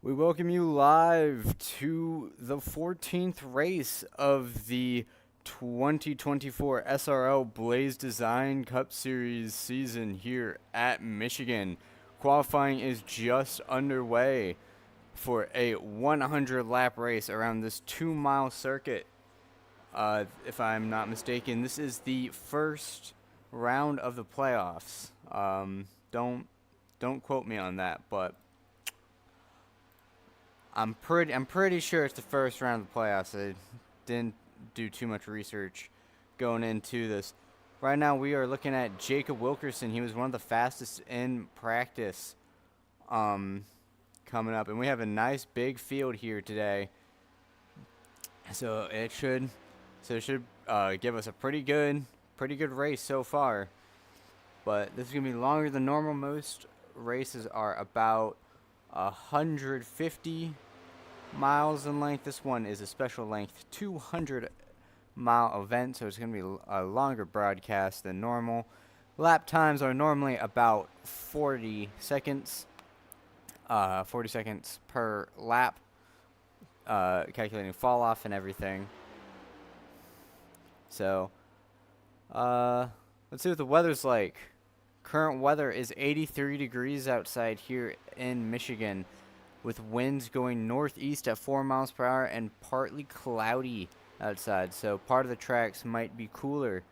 We welcome you live to the 14th race of the 2024 SRL Blaze Design Cup Series season here at Michigan. Qualifying is just underway for a 100-lap race around this 2-mile circuit. If I'm not mistaken, this is the first round of the playoffs. Don't quote me on that, but I'm pretty sure it's the first round of the playoffs. I didn't do too much research going into this. Right now we are looking at Jacob Wilkerson. He was one of the fastest in practice coming up, and we have a nice big field here today. So it should give us a pretty good race so far. But this is gonna be longer than normal. Most races are about 150 miles in length. This one is a special length 200-mile event, so it's going to be a longer broadcast than normal. Lap times are normally about 40 seconds. 40 seconds per lap, calculating fall off and everything. So let's see what the weather's like. Current weather is 83 degrees outside here in Michigan, with winds going northeast at 4 miles per hour and partly cloudy outside. So part of the tracks might be cooler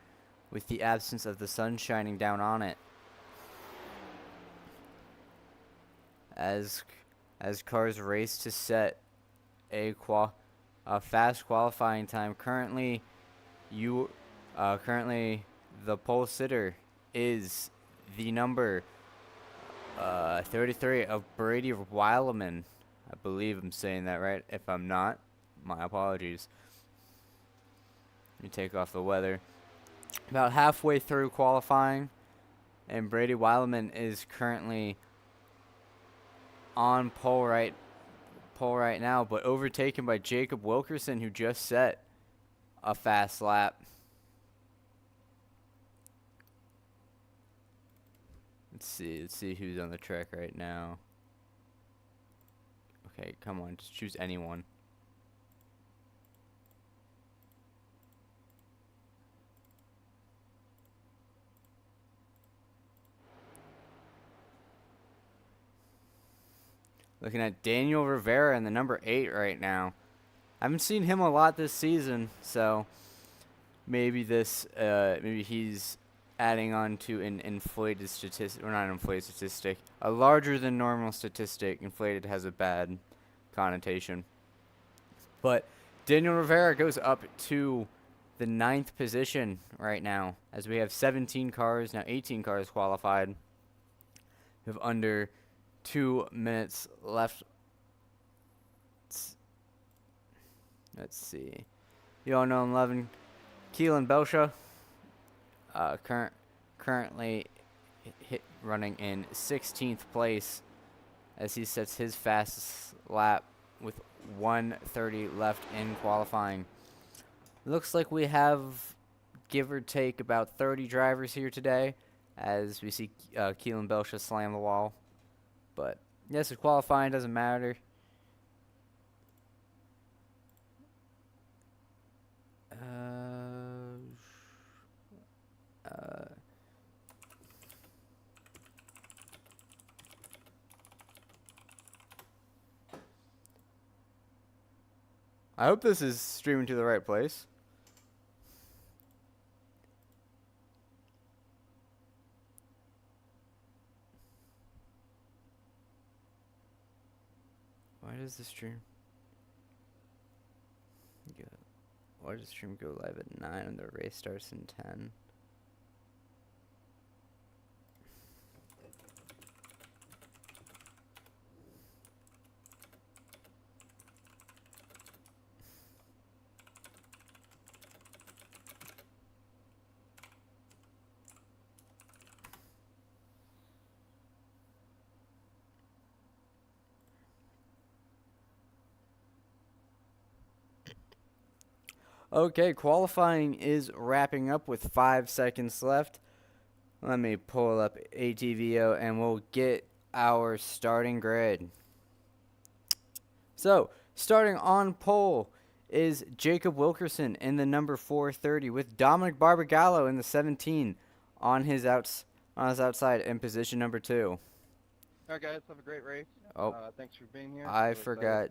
with the absence of the sun shining down on it. As cars race to set a fast qualifying time, currently the pole sitter is the number 33 of Brady Weileman. I believe I'm saying that right. If I'm not, my apologies. Let me take off the weather. About halfway through qualifying, and Brady Weileman is currently on pole right now, but overtaken by Jacob Wilkerson, who just set a fast lap. Let's see who's on the track right now. Okay, come on, just choose anyone. Looking at Daniel Rivera in the number 8 right now. I haven't seen him a lot this season, so maybe he's adding on to an inflated statistic, or not an inflated statistic, a larger than normal statistic. Inflated has a bad connotation. But Daniel Rivera goes up to the 9th position right now, as we have 17 cars, now 18 cars qualified. We have under 2 minutes left. Let's see. You all know I'm loving Keelan Belsha. Currently running in 16th place as he sets his fastest lap with 1:30 left in qualifying. Looks like we have, give or take, about 30 drivers here today, as we see Keelan Belsha slam the wall. But yes, if qualifying doesn't matter. I hope this is streaming to the right place. Why does the stream? Why does the stream go live at 9 and the race starts in 10? Okay, qualifying is wrapping up with 5 seconds left. Let me pull up ATVO and we'll get our starting grid. So, starting on pole is Jacob Wilkerson in the number 430 with Dominic Barbagallo in the 17 on his outside in position number 2. All right, guys, have a great race. Oh, thanks for being here. I forgot.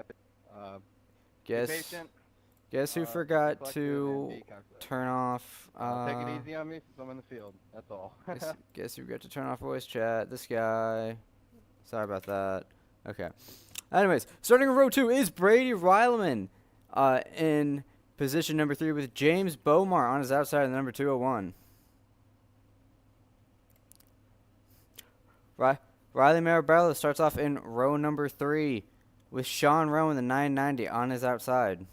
Guess who forgot to turn off? Take it easy on me since I'm in the field. That's all. guess who got to turn off voice chat? This guy. Sorry about that. Okay. Anyways, starting in row 2 is Brady Reileman in position number 3 with James Bomar on his outside in the number 201. Riley Marabella starts off in row number 3 with Sean Rowe in the 990 on his outside.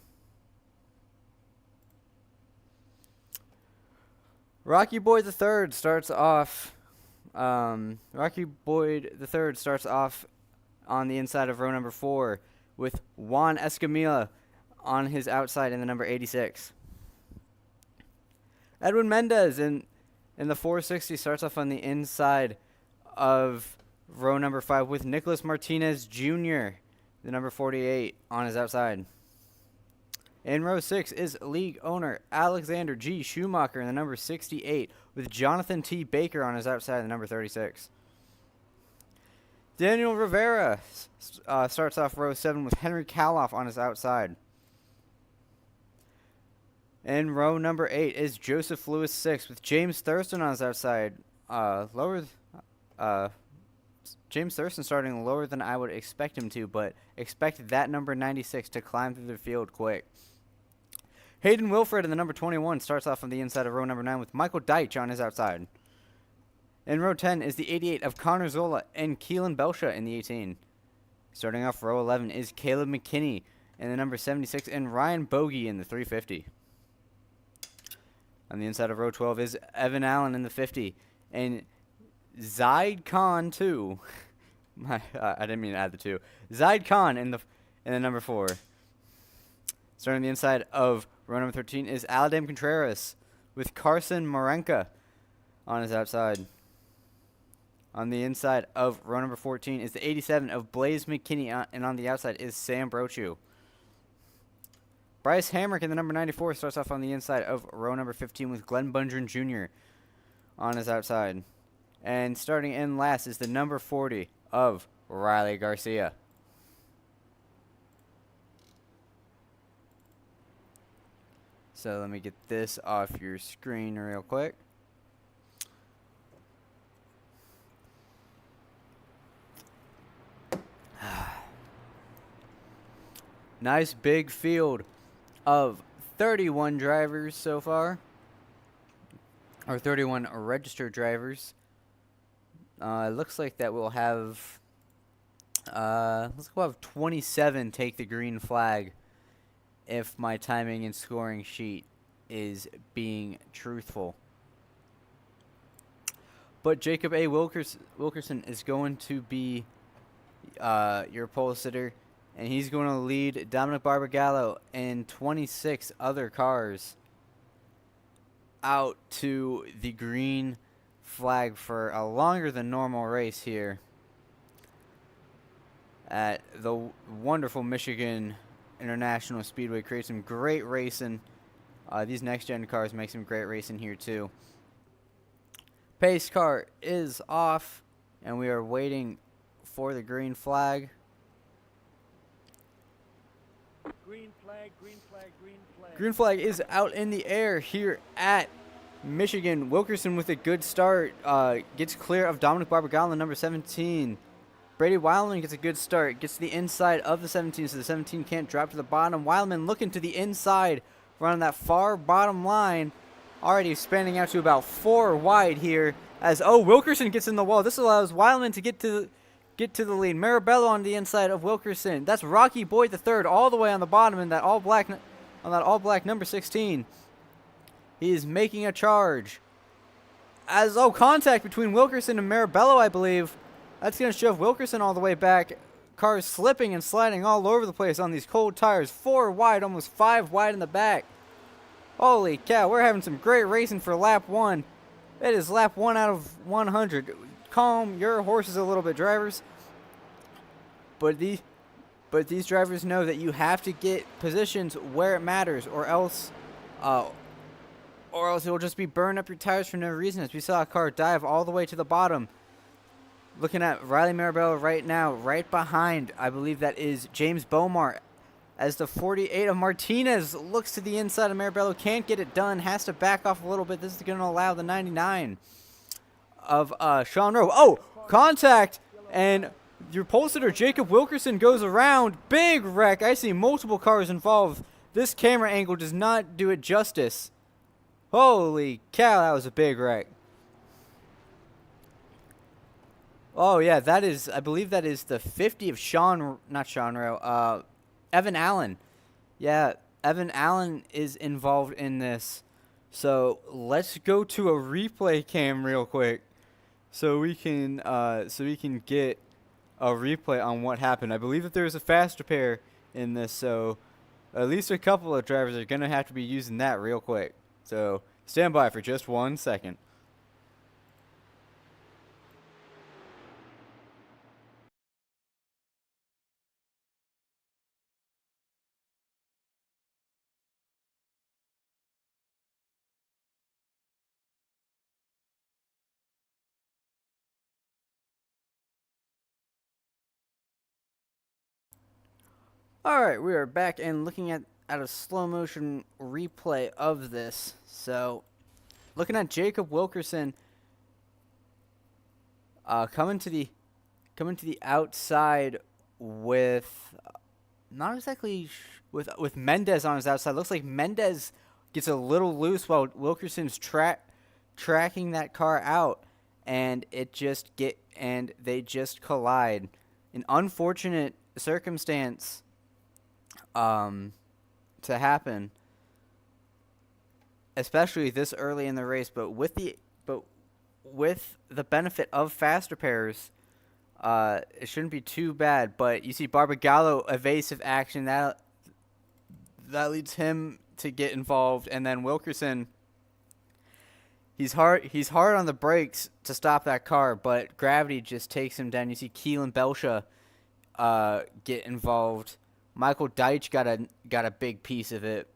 Rocky Boyd III starts off. Rocky Boyd III starts off on the inside of row number 4 with Juan Escamilla on his outside in the number 86. Edwin Mendez in the 460 starts off on the inside of row number 5 with Nicholas Martinez Jr., the number 48, on his outside. In row 6 is league owner Alexander G. Schumacher in the number 68 with Jonathan T. Baker on his outside, the number 36. Daniel Rivera starts off row 7 with Henry Kaloff on his outside. In row number 8 is Joseph Lewis 6 with James Thurston on his outside. James Thurston starting lower than I would expect him to, but expect that number 96 to climb through the field quick. Hayden Wilfred in the number 21 starts off on the inside of row number 9 with Michael Deitch on his outside. In row 10 is the 88 of Connor Zola and Keelan Belsha in the 18. Starting off row 11 is Caleb McKinney in the number 76 and Ryan Bogey in the 350. On the inside of row 12 is Evan Allen in the 50 and Zaid Khan 2. I didn't mean to add the 2. Zaid Khan in the number 4. Starting on the inside of row number 13 is Aladam Contreras with Carson Marenka on his outside. On the inside of row number 14 is the 87 of Blaze McKinney, and on the outside is Sam Brochu. Bryce Hamrick in the number 94 starts off on the inside of row number 15 with Glenn Bundren Jr. on his outside. And starting in last is the number 40 of Riley Garcia. So let me get this off your screen real quick. Nice big field of 31 drivers so far. Or 31 registered drivers. It looks like that we'll have, let's go have 27 take the green flag if my timing and scoring sheet is being truthful. But Jacob A. Wilkerson is going to be your pole sitter, and he's going to lead Dominic Barbagallo and 26 other cars out to the green flag for a longer than normal race here at the wonderful Michigan International Speedway. Creates some great racing. These next-gen cars make some great racing here too. Pace car is off, and we are waiting for the green flag. Green flag, green flag, green flag. Green flag is out in the air here at Michigan. Wilkerson with a good start. Gets clear of Dominic Barbagallo, number 17. Brady Wileman gets a good start. Gets to the inside of the 17, so the 17 can't drop to the bottom. Wileman looking to the inside, running that far bottom line. Already spanning out to about 4 wide here. As Wilkerson gets in the wall. This allows Wileman to get to the lead. Marabello on the inside of Wilkerson. That's Rocky Boyd III all the way on the bottom in that all black number 16. He is making a charge. As contact between Wilkerson and Marabello, I believe. That's going to shove Wilkerson all the way back. Cars slipping and sliding all over the place on these cold tires. 4 wide, almost 5 wide in the back. Holy cow, we're having some great racing for lap 1. It is lap 1 out of 100. Calm your horses a little bit, drivers. But But these drivers know that you have to get positions where it matters, or else it will just be burning up your tires for no reason. As we saw a car dive all the way to the bottom. Looking at Riley Marabella right now, right behind, I believe that is James Bomar, as the 48 of Martinez looks to the inside of Marabella, can't get it done, has to back off a little bit. This is going to allow the 99 of Sean Rowe. Oh, contact, and your pole sitter Jacob Wilkerson goes around. Big wreck. I see multiple cars involved. This camera angle does not do it justice. Holy cow, that was a big wreck. Oh, yeah, that is, I believe that is the 50 of Evan Allen. Yeah, Evan Allen is involved in this. So let's go to a replay cam real quick, so we can get a replay on what happened. I believe that there was a fast repair in this, so at least a couple of drivers are gonna have to be using that real quick. So stand by for just 1 second. Alright, we are back and looking at a slow motion replay of this. So, looking at Jacob Wilkerson coming to the outside with not exactly with Mendez on his outside. Looks like Mendez gets a little loose while Wilkerson's tracking that car out, and they just collide. An unfortunate circumstance to happen, especially this early in the race. But with the benefit of fast repairs, it shouldn't be too bad. But you see Barbagallo evasive action that leads him to get involved, and then Wilkerson, he's hard on the brakes to stop that car, but gravity just takes him down. You see Keelan Belsha get involved. Michael Deitch got a big piece of it.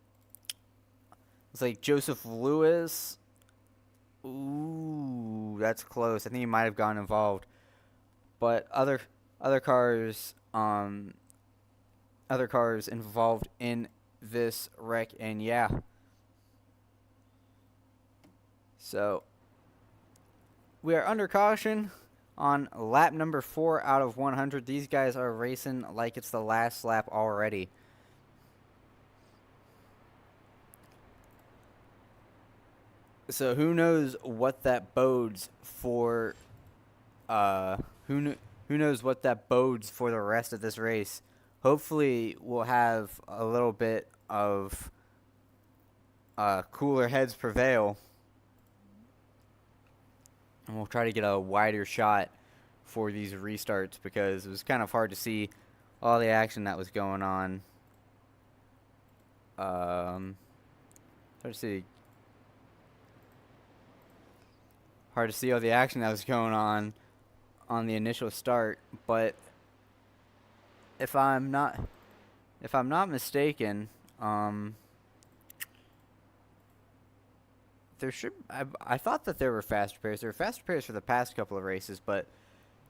It's like Joseph Lewis. Ooh, that's close. I think he might have gotten involved. But other cars involved in this wreck, and yeah. So we are under caution on lap number 4 out of 100. These guys are racing like it's the last lap already. So who knows what that bodes for? Who knows what that bodes for the rest of this race? Hopefully, we'll have a little bit of cooler heads prevail, and we'll try to get a wider shot for these restarts, because it was kind of hard to see all the action that was going on. Hard to see all the action that was going on the initial start, but if I'm not mistaken, I thought that there were fast repairs. There were fast repairs for the past couple of races, but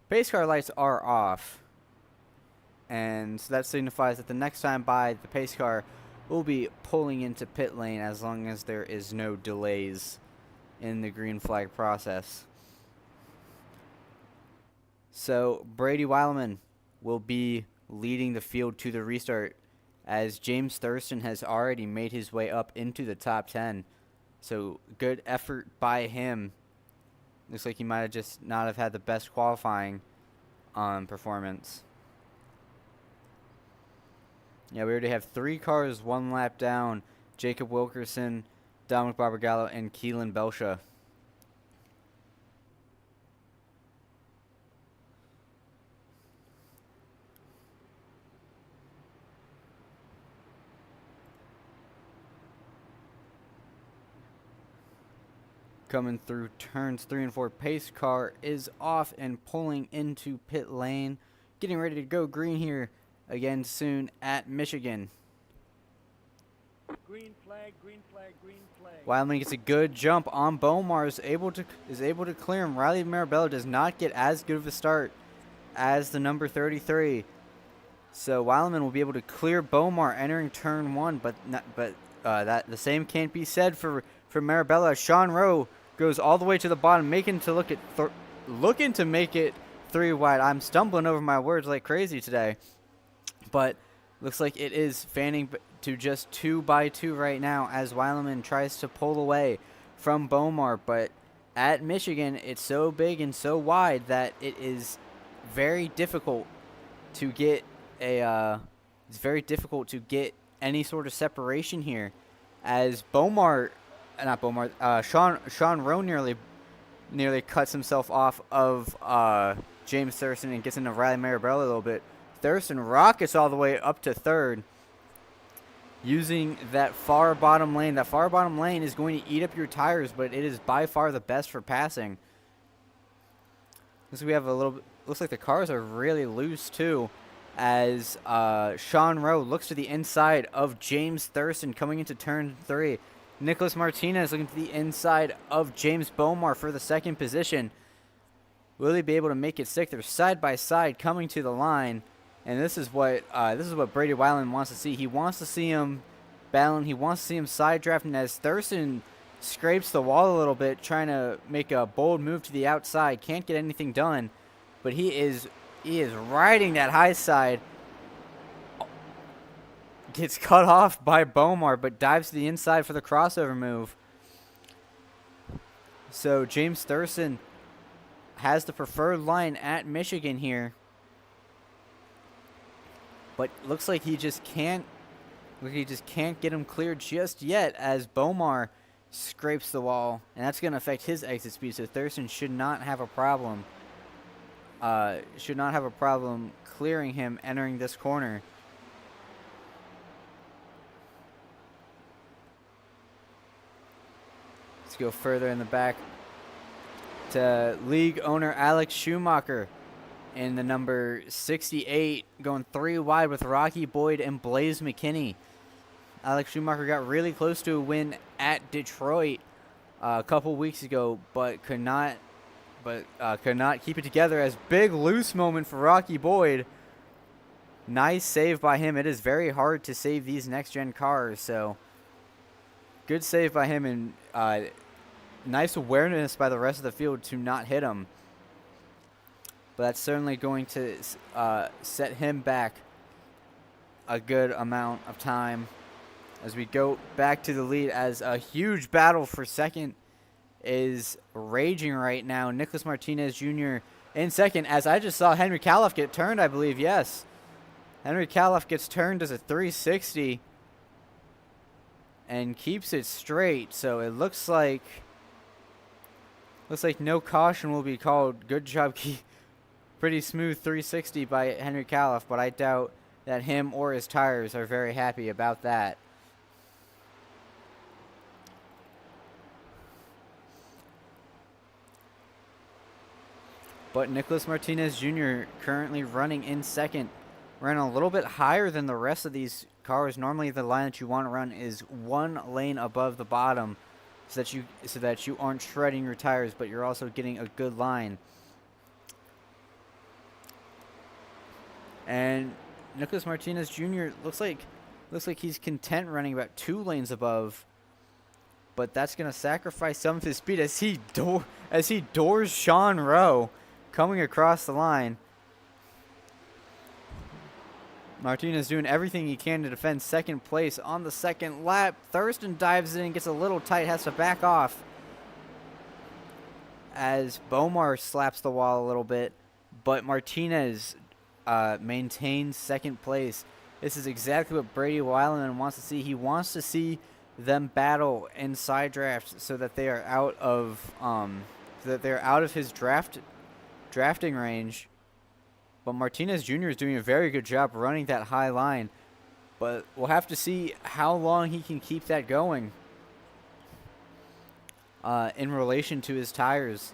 pace car lights are off, and so that signifies that the next time by, the pace car will be pulling into pit lane as long as there is no delays in the green flag process. So Brady Weilman will be leading the field to the restart, as James Thurston has already made his way up into the top 10. So good effort by him. Looks like he might have just not have had the best qualifying performance. Yeah, we already have 3 cars 1 lap down. Jacob Wilkerson, Dominic Barbagallo, and Keelan Belsha. Coming through turns 3 and 4, pace car is off and pulling into pit lane. Getting ready to go green here again soon at Michigan. Green flag, green flag, green flag. Wildman gets a good jump on Bomar, is able to clear him. Riley Marabella does not get as good of a start as the number 33. So Wildman will be able to clear Bomar entering turn 1, but that the same can't be said for Marabella. Sean Rowe goes all the way to the bottom, looking to make it 3 wide. I'm stumbling over my words like crazy today, but looks like it is fanning to just 2 by 2 right now as Weileman tries to pull away from Bomar. But at Michigan, it's so big and so wide that it is very difficult to get any sort of separation here, as Sean Rowe nearly cuts himself off of James Thurston and gets into Riley Marabella a little bit. Thurston rockets all the way up to 3rd using that far bottom lane. That far bottom lane is going to eat up your tires, but it is by far the best for passing. We have looks like the cars are really loose too, as Sean Rowe looks to the inside of James Thurston coming into turn 3. Nicholas Martinez looking to the inside of James Bomar for the 2nd position. Will he be able to make it stick? They're side by side coming to the line, and this is what Brady Weiland wants to see. He wants to see him battling. He wants to see him side drafting as Thurston scrapes the wall a little bit, trying to make a bold move to the outside. Can't get anything done, but he is riding that high side. Gets cut off by Bomar, but dives to the inside for the crossover move. So James Thurston has the preferred line at Michigan here, but looks like he just can't get him cleared just yet, as Bomar scrapes the wall, and that's going to affect his exit speed. So Thurston should not have a problem. Clearing him entering this corner. Let's go further in the back to league owner Alex Schumacher in the number 68, going 3 wide with Rocky Boyd and Blaze McKinney. Alex Schumacher got really close to a win at Detroit a couple weeks ago, but could not keep it together, as big loose moment for Rocky Boyd. Nice save by him. It is very hard to save these next-gen cars, so good save by him, and nice awareness by the rest of the field to not hit him. But that's certainly going to set him back a good amount of time as we go back to the lead, as a huge battle for 2nd is raging right now. Nicholas Martinez Jr. in 2nd, as I just saw Henry Califf get turned, I believe. Yes, Henry Califf gets turned as a 360 and keeps it straight. So it looks like no caution will be called. Good job. Pretty smooth 360 by Henry Califf, but I doubt that him or his tires are very happy about that. But Nicholas Martinez Jr. currently running in 2nd, running a little bit higher than the rest of these cars. Normally the line that you want to run is 1 lane above the bottom, so that you aren't shredding your tires, but you're also getting a good line. And Nicholas Martinez Jr. looks like he's content running about 2 lanes above, but that's going to sacrifice some of his speed as he doors Sean Rowe coming across the line. Martinez doing everything he can to defend 2nd place on the 2nd lap. Thurston dives in, gets a little tight, has to back off as Bomar slaps the wall a little bit, but Martinez maintains 2nd place. This is exactly what Brady Weiland wants to see. He wants to see them battle in side drafts so that they are out of his drafting range. But Martinez Jr. is doing a very good job running that high line. But we'll have to see how long he can keep that going in relation to his tires.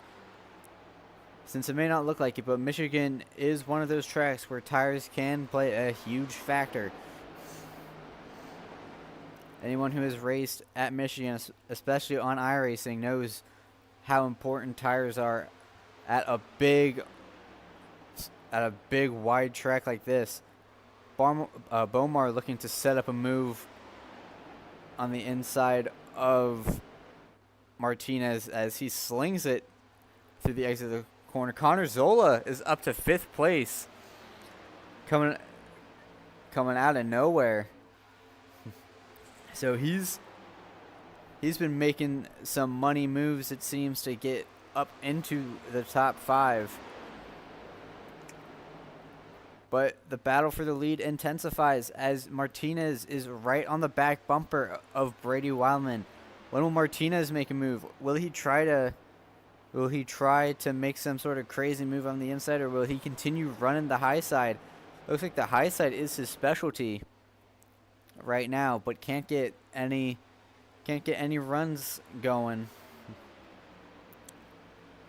since it may not look like it, but Michigan is one of those tracks where tires can play a huge factor. Anyone who has raced at Michigan, especially on iRacing, knows how important tires are at a big wide track like this. Bomar looking to set up a move on the inside of Martinez as he slings it through the exit of the corner. Connor Zola is up to 5th place, coming out of nowhere. So he's been making some money moves, it seems, to get up into the top 5. But the battle for the lead intensifies as Martinez is right on the back bumper of Brady Wildman. When will Martinez make a move? Will he try to make some sort of crazy move on the inside, or will he continue running the high side? Looks like the high side is his specialty right now, but can't get any runs going.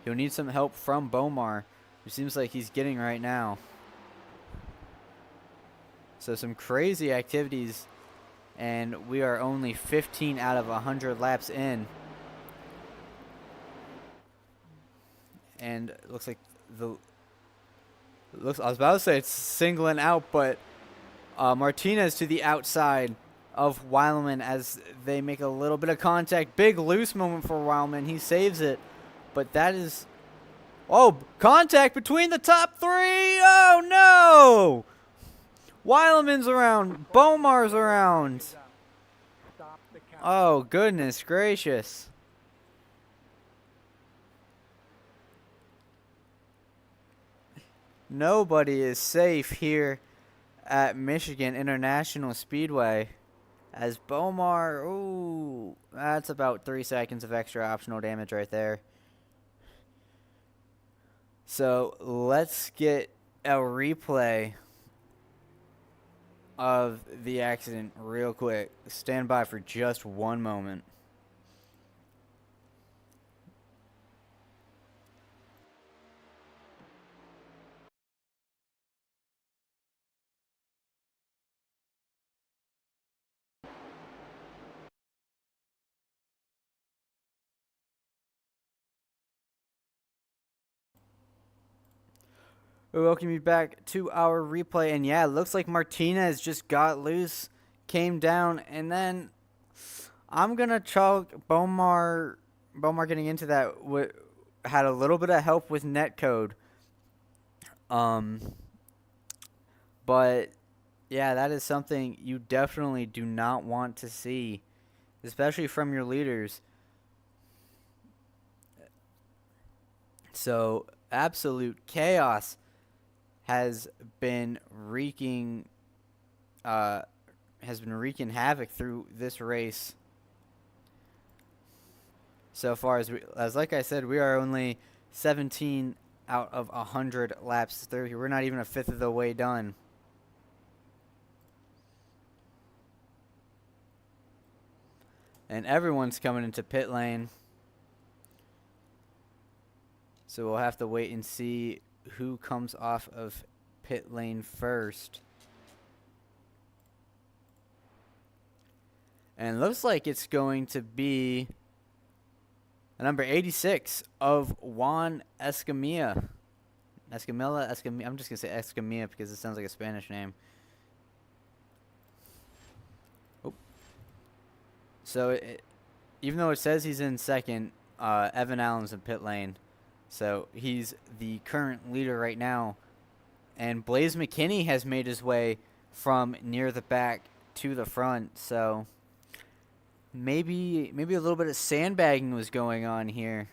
He'll need some help from Bomar, who seems like he's getting right now. So some crazy activities, and we are only 15 out of 100 laps in. And it looks like I was about to say it's singling out, but Martinez to the outside of Wildman as they make a little bit of contact. Big loose moment for Wildman. He saves it, but that is... Oh, contact between the top 3. Oh, no! Wildman's around. Bomar's around. Oh, goodness gracious. Nobody is safe here at Michigan International Speedway as Bomar, ooh, that's about 3 seconds of extra optional damage right there. So let's get a replay of the accident real quick. Stand by for just one moment. We welcome you back to our replay, and yeah, it looks like Martinez just got loose, came down, and then I'm gonna chalk Bomar getting into that had a little bit of help with netcode. But yeah, that is something you definitely do not want to see, especially from your leaders. So absolute chaos has been wreaking havoc through this race so far. As like I said, we are only 17 out of 100 laps through here. We're not even a fifth of the way done. And everyone's coming into pit lane. So we'll have to wait and see who comes off of pit lane first. And it looks like it's going to be number 86 of Juan Escamilla. Escamilla. I'm just going to say Escamilla because it sounds like a Spanish name. Oh. So even though it says he's in second, Evan Allen's in pit lane. So he's the current leader right now. And Blaze McKinney has made his way from near the back to the front. So maybe a little bit of sandbagging was going on here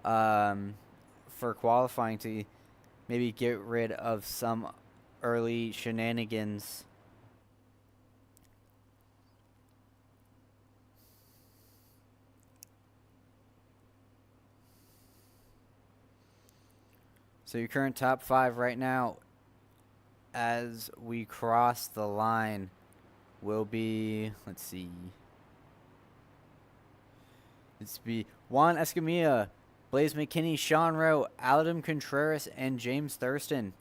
for qualifying to maybe get rid of some early shenanigans. So your current top 5 right now as we cross the line will be, let's see. It's be Juan Escamilla, Blaze McKinney, Sean Rowe, Adam Contreras, and James Thurston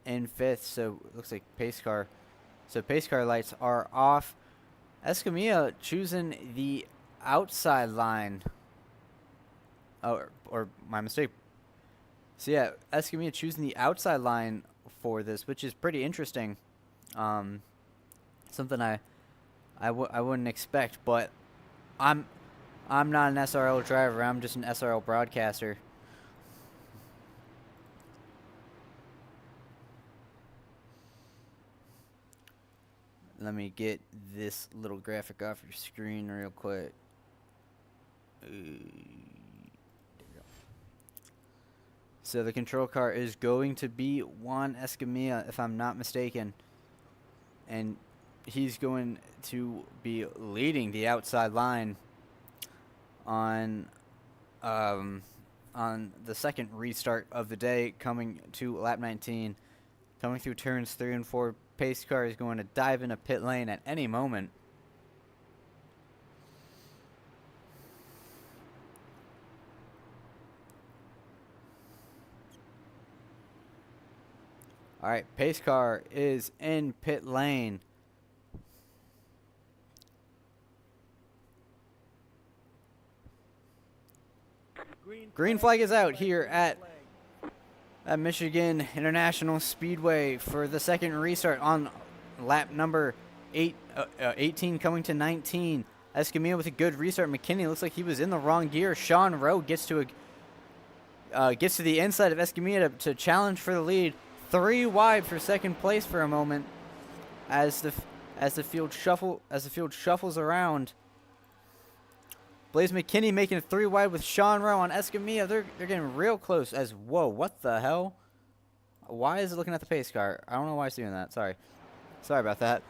in 5th. So it looks like pace car. So pace car lights are off. Escamilla choosing the outside line. Oh, or my mistake. So yeah, Escamilla choosing the outside line for this, which is pretty interesting. Something I wouldn't expect, but I'm not an SRL driver. I'm just an SRL broadcaster. Let me get this little graphic off your screen real quick. There we go. So the control car is going to be Juan Escamilla, if I'm not mistaken. And he's going to be leading the outside line on the second restart of the day, coming to lap 19. Coming through turns 3 and 4, pace car is going to dive into pit lane at any moment. All right, pace car is in pit lane. Green flag is out here at Michigan International Speedway for the second restart on lap number 18 coming to 19. Escamilla with a good restart. McKinney looks like he was in the wrong gear. Sean Rowe gets to the inside of Escamilla to challenge for the lead. 3 wide for second place for a moment as the field shuffles around. Blaze McKinney making it 3 wide with Sean Rowe on Escamilla. They're getting real close. Whoa, what the hell? Why is it looking at the pace car? I don't know why it's doing that. Sorry about that.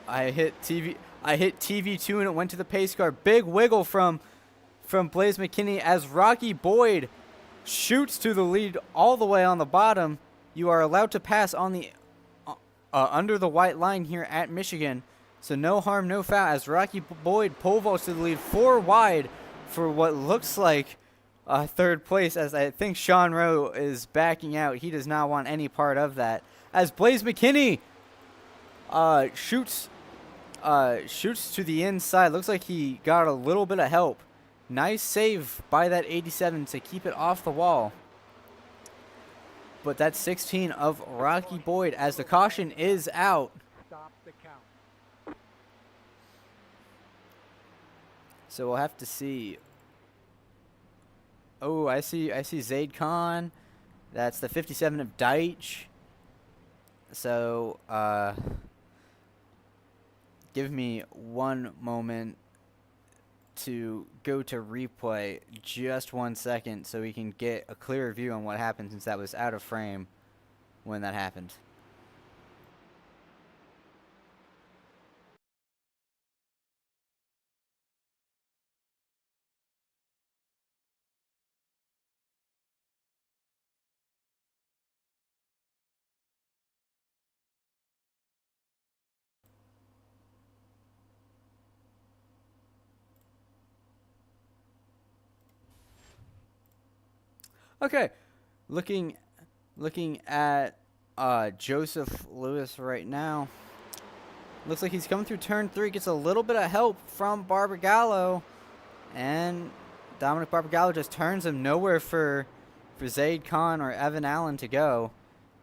I hit TV2 and it went to the pace car. Big wiggle from Blaze McKinney as Rocky Boyd shoots to the lead all the way on the bottom. You are allowed to pass on the under the white line here at Michigan. So no harm, no foul as Rocky Boyd pole vaults to the lead 4 wide for what looks like third place, as I think Sean Rowe is backing out. He does not want any part of that. As Blaze McKinney shoots to the inside. Looks like he got a little bit of help. Nice save by that 87 to keep it off the wall. But that's 16 of Rocky Boyd as the caution is out. Stop the count. So we'll have to see. Oh, I see Zaid Khan. That's the 57 of Deitch. So, give me one moment to go to replay, just 1 second, so we can get a clearer view on what happened, since that was out of frame when that happened. Okay, looking at Joseph Lewis right now. Looks like he's coming through turn 3, gets a little bit of help from Barbagallo, and Dominic Barbagallo just turns him. Nowhere for Zaid Khan or Evan Allen to go.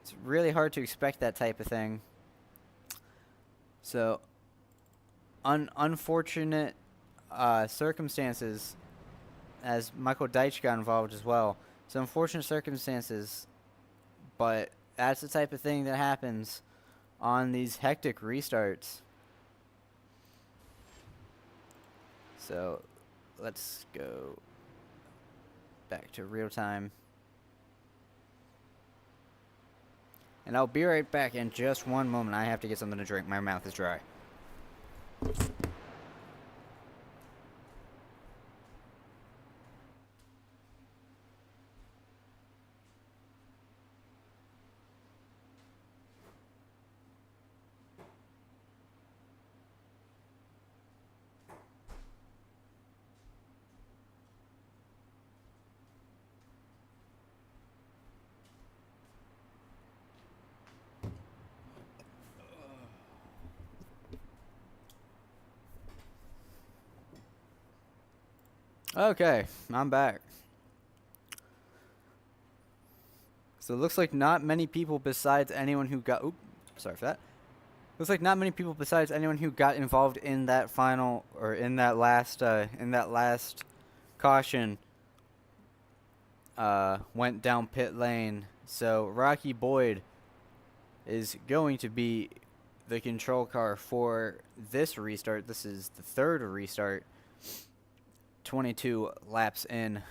It's really hard to expect that type of thing. So, unfortunate circumstances, as Michael Deitch got involved as well. So unfortunate circumstances, but that's the type of thing that happens on these hectic restarts. So let's go back to real time. And I'll be right back in just one moment. I have to get something to drink. My mouth is dry. Okay, I'm back. So it looks like not many people besides anyone who got... Oops, sorry for that. Looks like not many people besides anyone who got involved in that final, or in that last caution went down pit lane. So Rocky Boyd is going to be the control car for this restart. This is the third restart. 22 laps in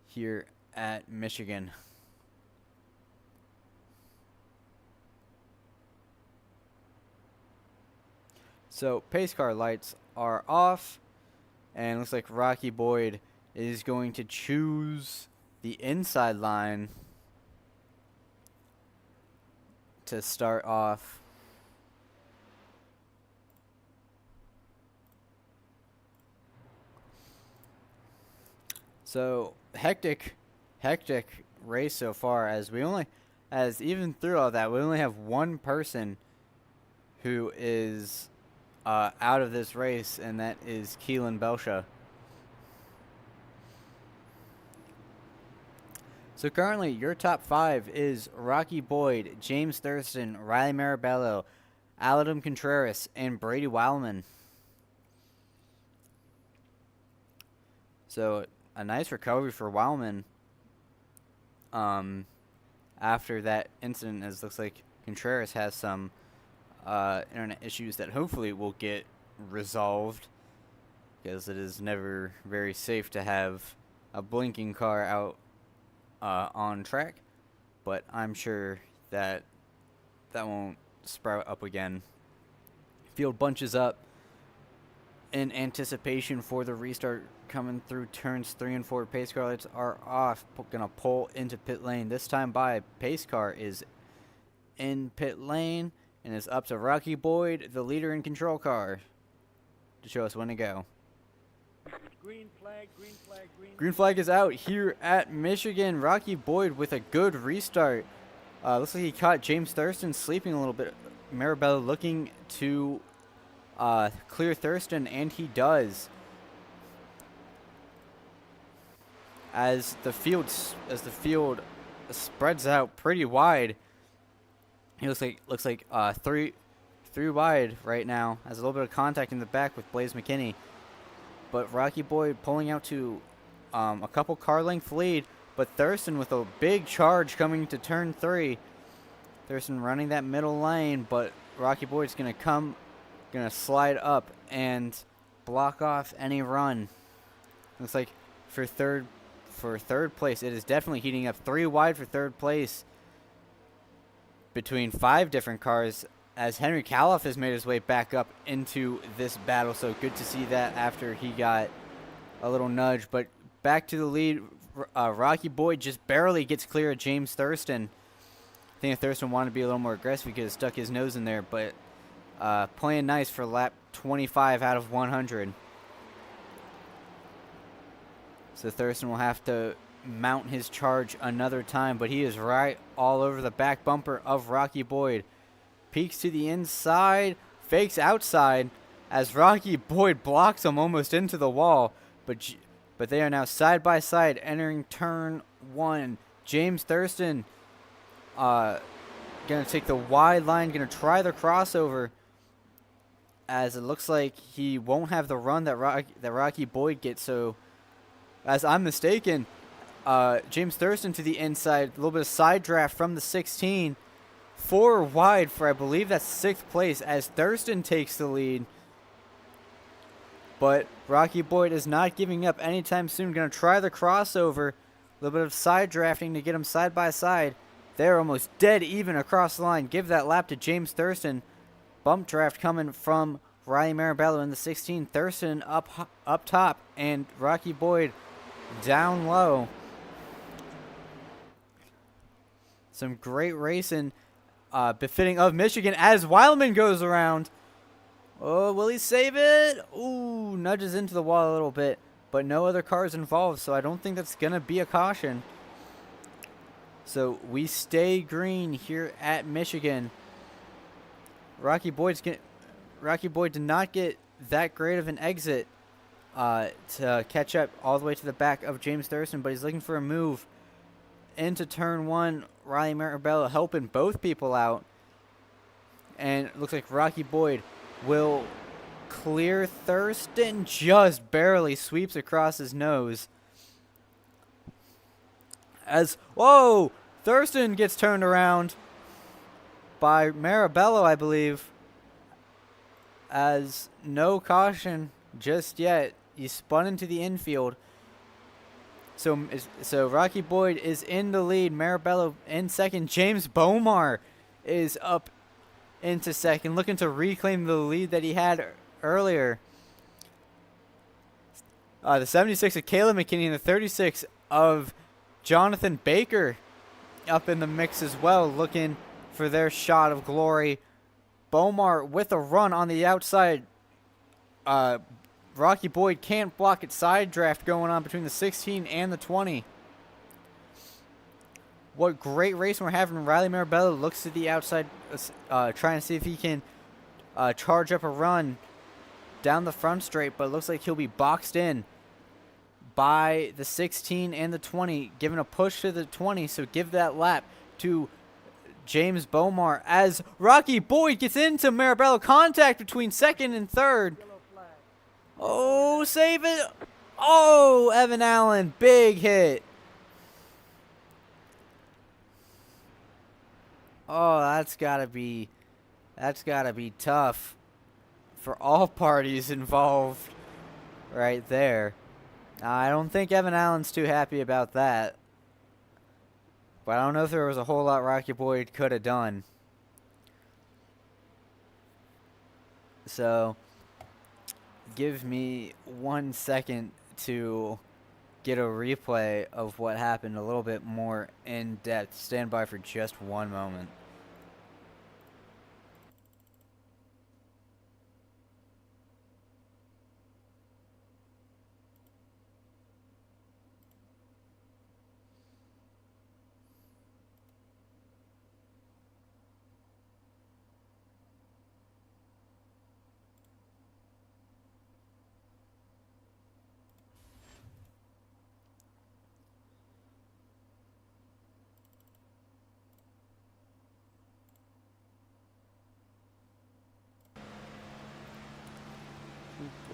here at Michigan. So pace car lights are off, and looks like Rocky Boyd is going to choose the inside line to start off. So hectic race so far, as even through all that, we only have one person who is out of this race, and that is Keelan Belsha. So currently, your top 5 is Rocky Boyd, James Thurston, Riley Marabello, Aladam Contreras, and Brady Wildman. So a nice recovery for Wildman after that incident, as it looks like Contreras has some internet issues that hopefully will get resolved, because it is never very safe to have a blinking car out on track, but I'm sure that won't sprout up again. Field bunches up in anticipation for the restart coming through turns 3 and 4. Pace car lights are off. Gonna pull into pit lane. This time by pace car is in pit lane, and it's up to Rocky Boyd, the leader in control car, to show us when to go. Green flag, green flag, Green flag is out here at Michigan. Rocky Boyd with a good restart. Looks like he caught James Thurston sleeping a little bit. Marabella looking to clear Thurston, and he does. As the field spreads out pretty wide, he looks like three wide right now. Has a little bit of contact in the back with Blaze McKinney, but Rocky Boyd pulling out to a couple car length lead. But Thurston with a big charge coming to turn 3. Thurston running that middle lane, but Rocky Boyd's gonna slide up and block off any run. Looks like for third place, it is definitely heating up. 3 wide for third place between 5 different cars, as Henry Caloff has made his way back up into this battle. So good to see that after he got a little nudge. But back to the lead, Rocky Boyd just barely gets clear of James Thurston. I think Thurston wanted to be a little more aggressive because he stuck his nose in there, but playing nice for lap 25 out of 100. So Thurston will have to mount his charge another time, but he is right all over the back bumper of Rocky Boyd. Peeks to the inside, fakes outside, as Rocky Boyd blocks him almost into the wall, but they are now side by side entering turn 1. James Thurston gonna take the wide line, gonna try the crossover, as it looks like he won't have the run that Rocky Boyd gets. So, as I'm mistaken, James Thurston to the inside, a little bit of side draft from the 16. 4 wide for, I believe that's 6th place, as Thurston takes the lead. But Rocky Boyd is not giving up anytime soon. Going to try the crossover. A little bit of side drafting to get them side by side. They're almost dead even across the line. Give that lap to James Thurston. Bump draft coming from Riley Marabello in the 16. Thurston up top, and Rocky Boyd down low. Some great racing, befitting of Michigan, as Wildman goes around. Oh, will he save it? Ooh, nudges into the wall a little bit, but no other cars involved, so I don't think that's going to be a caution. So we stay green here at Michigan. Rocky Boyd did not get that great of an exit to catch up all the way to the back of James Thurston, but he's looking for a move into turn one. Riley Marabella helping both people out. And it looks like Rocky Boyd will clear Thurston, just barely sweeps across his nose. Whoa! Thurston gets turned around by Marabello, I believe. As no caution just yet. He spun into the infield. So Rocky Boyd is in the lead. Marabello in second. James Bomar is up into second, looking to reclaim the lead that he had earlier. The 76 of Caleb McKinney and the 36 of Jonathan Baker up in the mix as well, looking for their shot of glory. Bomar with a run on the outside. Rocky Boyd can't block it. Side draft going on between the 16 and the 20. What great racing we're having. Riley Marabella looks to the outside, trying to see if he can charge up a run down the front straight, but it looks like he'll be boxed in by the 16 and the 20, giving a push to the 20, so give that lap to James Bomar as Rocky Boyd gets into Marabella. Contact between second and third. Oh, save it. Oh, Evan Allen, big hit. Oh, that's gotta be tough for all parties involved right there. I don't think Evan Allen's too happy about that. But I don't know if there was a whole lot Rocky Boyd could have done. So, give me 1 second to get a replay of what happened a little bit more in depth. Stand by for just one moment.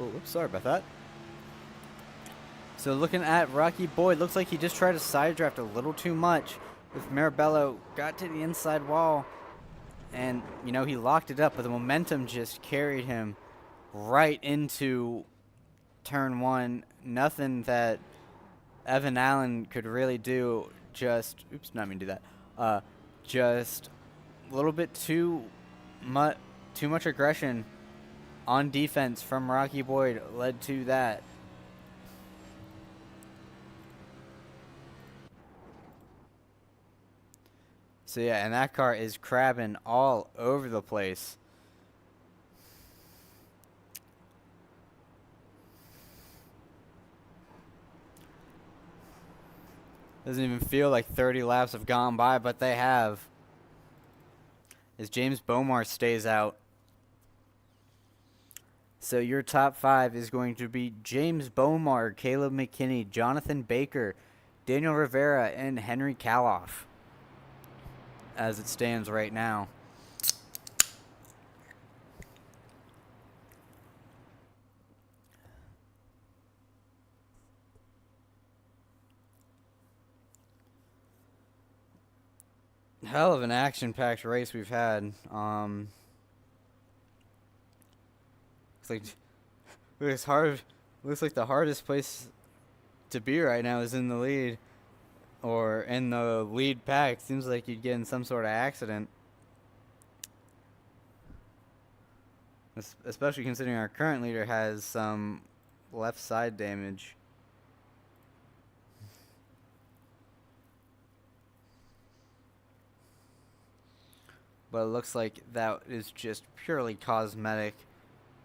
Oh, whoops, sorry about that. So looking at Rocky Boyd, looks like he just tried to side draft a little too much. With Marabello got to the inside wall, and you know he locked it up, but the momentum just carried him right into turn one. Nothing that Evan Allen could really do. Just not mean to do that. Just a little bit too much aggression on defense from Rocky Boyd led to that. So yeah, and that car is crabbing all over the place. Doesn't even feel like 30 laps have gone by, but they have. As James Bomar stays out. So your top five is going to be James Bomar, Caleb McKinney, Jonathan Baker, Daniel Rivera, and Henry Kaloff, as it stands right now. Hell of an action-packed race we've had. Looks like the hardest place to be right now is in the lead, or in the lead pack. Seems like you'd get in some sort of accident, especially considering our current leader has some left side damage. But it looks like that is just purely cosmetic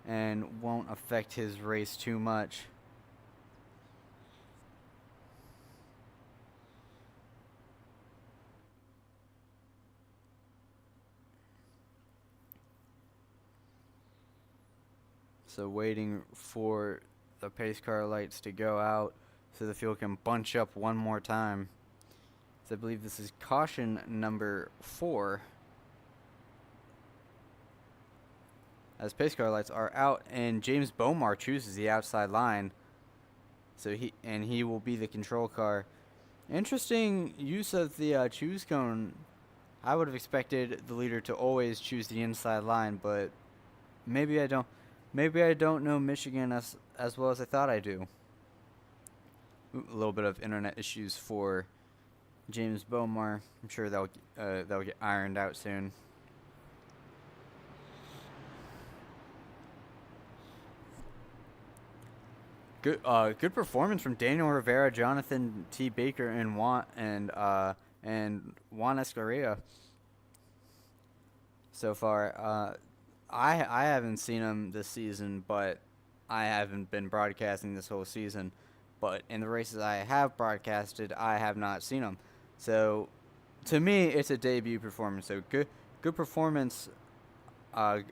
and won't affect his race too much. So waiting for the pace car lights to go out so the field can bunch up one more time. So I believe this is caution number 4. As pace car lights are out, and James Bomar chooses the outside line. So he will be the control car. Interesting use of the choose cone. I would have expected the leader to always choose the inside line, but maybe I don't. Maybe I don't know Michigan as well as I thought I do. A little bit of internet issues for James Bomar. I'm sure that'll get ironed out soon. Good performance from Daniel Rivera, Jonathan T. Baker, and Juan Escalera so far. I haven't seen him this season, but I haven't been broadcasting this whole season. But in the races I have broadcasted, I have not seen him. So to me, it's a debut performance. So good performance,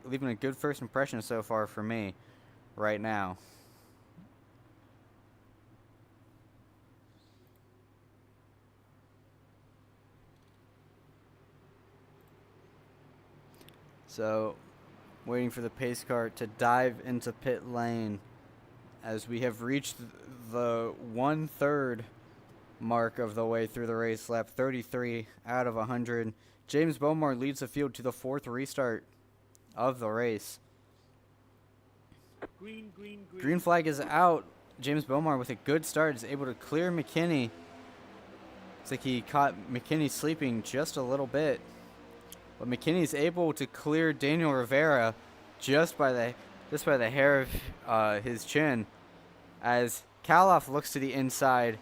leaving a good first impression so far for me right now. So, waiting for the pace car to dive into pit lane as we have reached the 1/3 mark of the way through the race, lap 33 out of 100. James Bomar leads the field to the 4th restart of the race. Green flag is out. James Bomar with a good start is able to clear McKinney. It's like he caught McKinney sleeping just a little bit. But McKinney is able to clear Daniel Rivera just by the hair of his chin, as Kaloff looks to the inside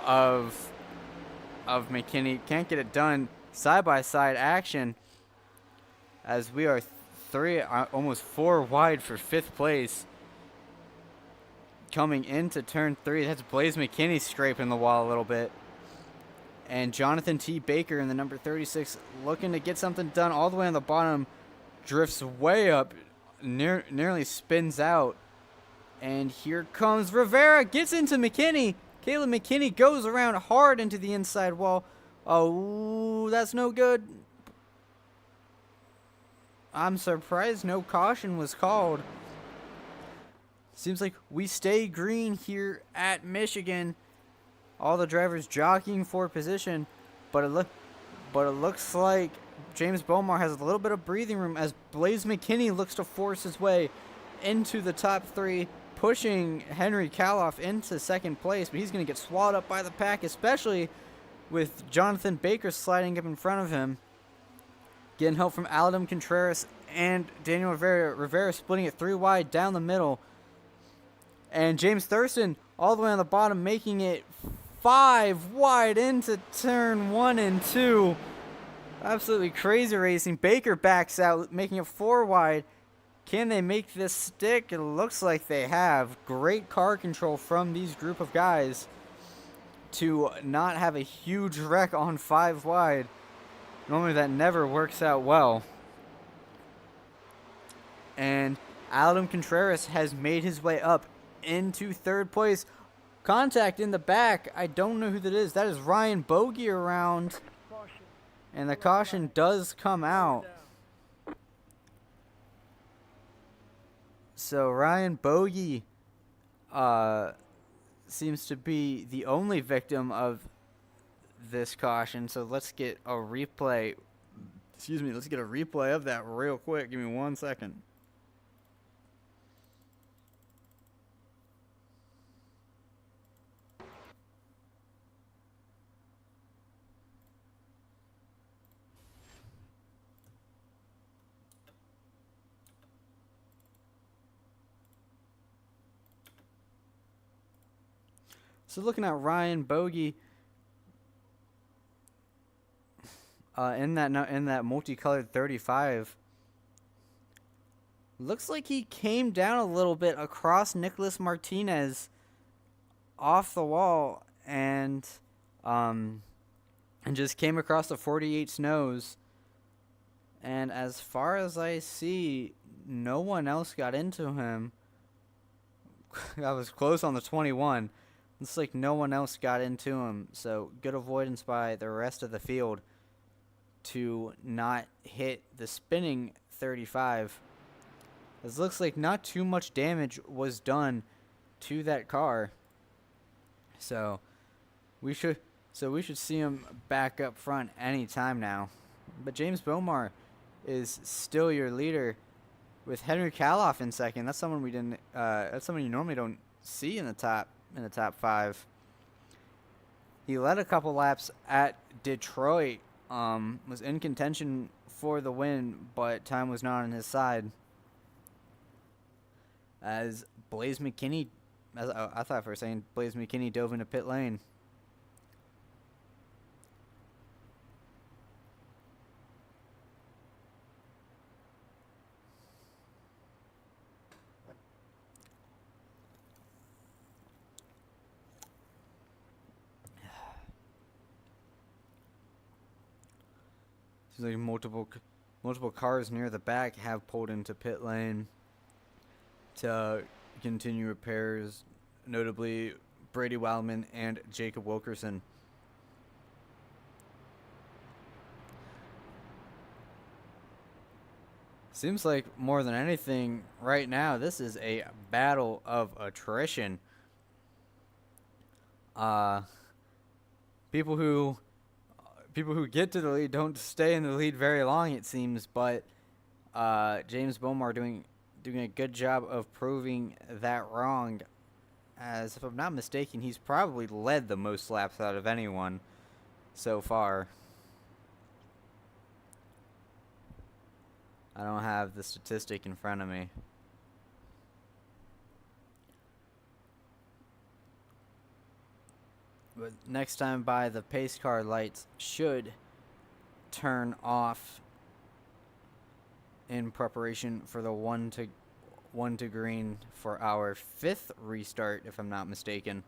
of McKinney. Can't get it done. Side by side action, as we are almost 4 wide for 5th place. Coming into turn 3, that's Blaze McKinney scraping the wall a little bit. And Jonathan T. Baker in the number 36 looking to get something done all the way on the bottom. Drifts way up. Nearly spins out. And here comes Rivera. Gets into McKinney. Caleb McKinney goes around hard into the inside wall. Oh, that's no good. I'm surprised no caution was called. Seems like we stay green here at Michigan. All the drivers jockeying for position, but it looks like James Bomar has a little bit of breathing room as Blaze McKinney looks to force his way into the top 3, pushing Henry Kaloff into 2nd place, but he's going to get swallowed up by the pack, especially with Jonathan Baker sliding up in front of him. Getting help from Adam Contreras and Daniel Rivera splitting it 3 wide down the middle. And James Thurston all the way on the bottom, making it 5 wide into turn 1 and 2. Absolutely crazy racing. Baker backs out, making it 4 wide. Can they make this stick? It looks like they have. Great car control from these group of guys to not have a huge wreck on 5 wide. Normally that never works out well. And Adam Contreras has made his way up into 3rd place. Contact in the back. I don't know who that is. That is Ryan Bogey around. And the caution does come out. So Ryan Bogey seems to be the only victim of this caution. So let's get a replay. Let's get a replay of that real quick. Give me 1 second. So looking at Ryan Bogey in that multicolored 35, looks like he came down a little bit across Nicholas Martinez off the wall and just came across the 48's nose. And as far as I see, no one else got into him. that was close on the 21. Looks like no one else got into him, so good avoidance by the rest of the field to not hit the spinning 35. This looks like not too much damage was done to that car. So we should see him back up front anytime now. But James Bomar is still your leader with Henry Kaloff in second. That's someone we didn't that's someone you normally don't see in the top 5. He led a couple laps at Detroit, was in contention for the win, but time was not on his side. As Blaze McKinney, I thought for a second Blaze McKinney dove into pit lane. Seems like multiple cars near the back have pulled into pit lane to continue repairs, notably Brady Wildman and Jacob Wilkerson. Seems like more than anything right now, this is a battle of attrition. People who get to the lead don't stay in the lead very long, it seems, but James Bomar doing a good job of proving that wrong, as if I'm not mistaken, he's probably led the most laps out of anyone so far. I don't have the statistic in front of me. But next time by, the pace car lights should turn off in preparation for the one to green for our 5th restart, if I'm not mistaken.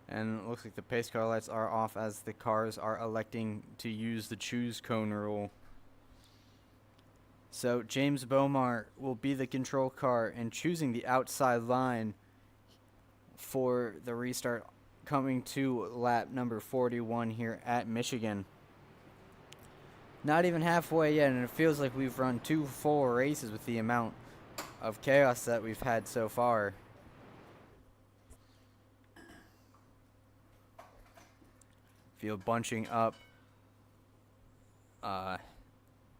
And it looks like the pace car lights are off as the cars are electing to use the choose cone rule. So James Bomar will be the control car and choosing the outside line for the restart, coming to lap number 41 here at Michigan. Not even halfway yet, and it feels like we've run 2 full races with the amount of chaos that we've had so far. Field bunching up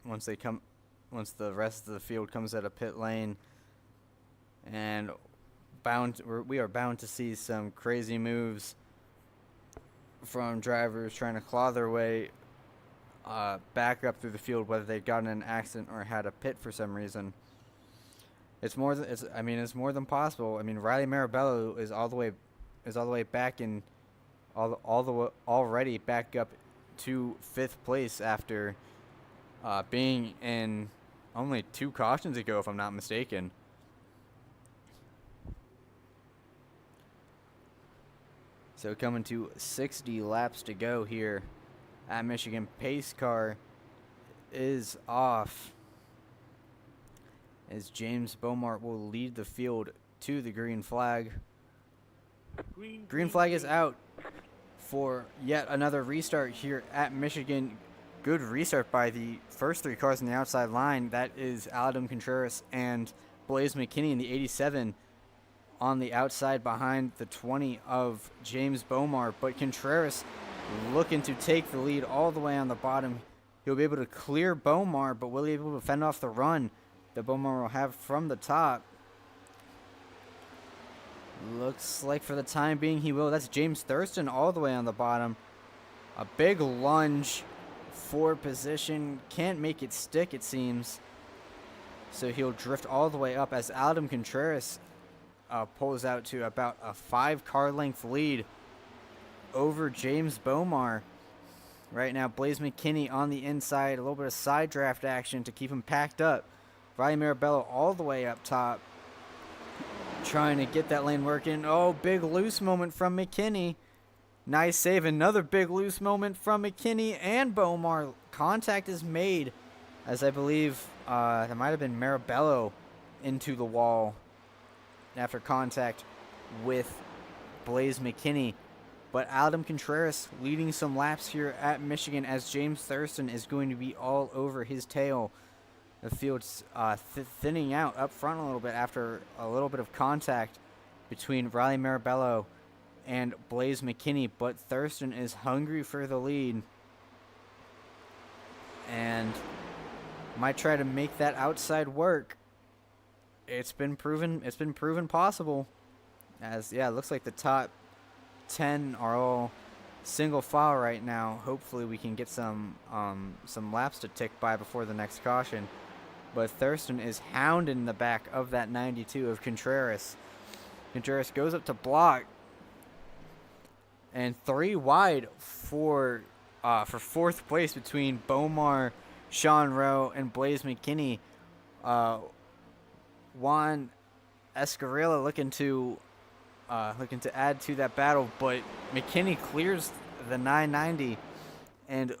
once the rest of the field comes out of pit lane, and we are bound to see some crazy moves from drivers trying to claw their way back up through the field, whether they've gotten in an accident or had a pit for some reason. It's more than possible. I mean, Riley Marabello is all the way back in. Already back up to 5th place after being in only 2 cautions ago, if I'm not mistaken. So coming to 60 laps to go here at Michigan. Pace car is off as James Bomar will lead the field to the green flag. Green flag is out for yet another restart here at Michigan. Good restart by the first 3 cars on the outside line. That is Adam Contreras and Blaze McKinney in the 87 on the outside behind the 20 of James Bomar. But Contreras looking to take the lead all the way on the bottom. He'll be able to clear Bomar, but will he be able to fend off the run that Bomar will have from the top? Looks like for the time being he will. That's James Thurston all the way on the bottom. A big lunge for position. Can't make it stick, it seems. So he'll drift all the way up as Adam Contreras pulls out to about a 5 car length lead over James Bomar. Right now, Blaze McKinney on the inside. A little bit of side draft action to keep him packed up. Riley Mirabello all the way up top, trying to get that lane working. Oh, big loose moment from McKinney. Nice save. Another big loose moment from McKinney and Bomar. Contact is made, as I believe that might have been Mirabello into the wall after contact with Blaze McKinney. But Adam Contreras leading some laps here at Michigan, as James Thurston is going to be all over his tail. The field's thinning out up front a little bit after a little bit of contact between Riley Mirabello and Blaze McKinney. But Thurston is hungry for the lead and might try to make that outside work. It's been proven possible. As it looks like the top 10 are all single file right now. Hopefully we can get some laps to tick by before the next caution. But Thurston is hounding the back of that 92 of Contreras. Contreras goes up to block, and 3 wide for fourth place between Bomar, Sean Rowe, and Blaze McKinney. Juan Escarilla looking to add to that battle, but McKinney clears the 990 and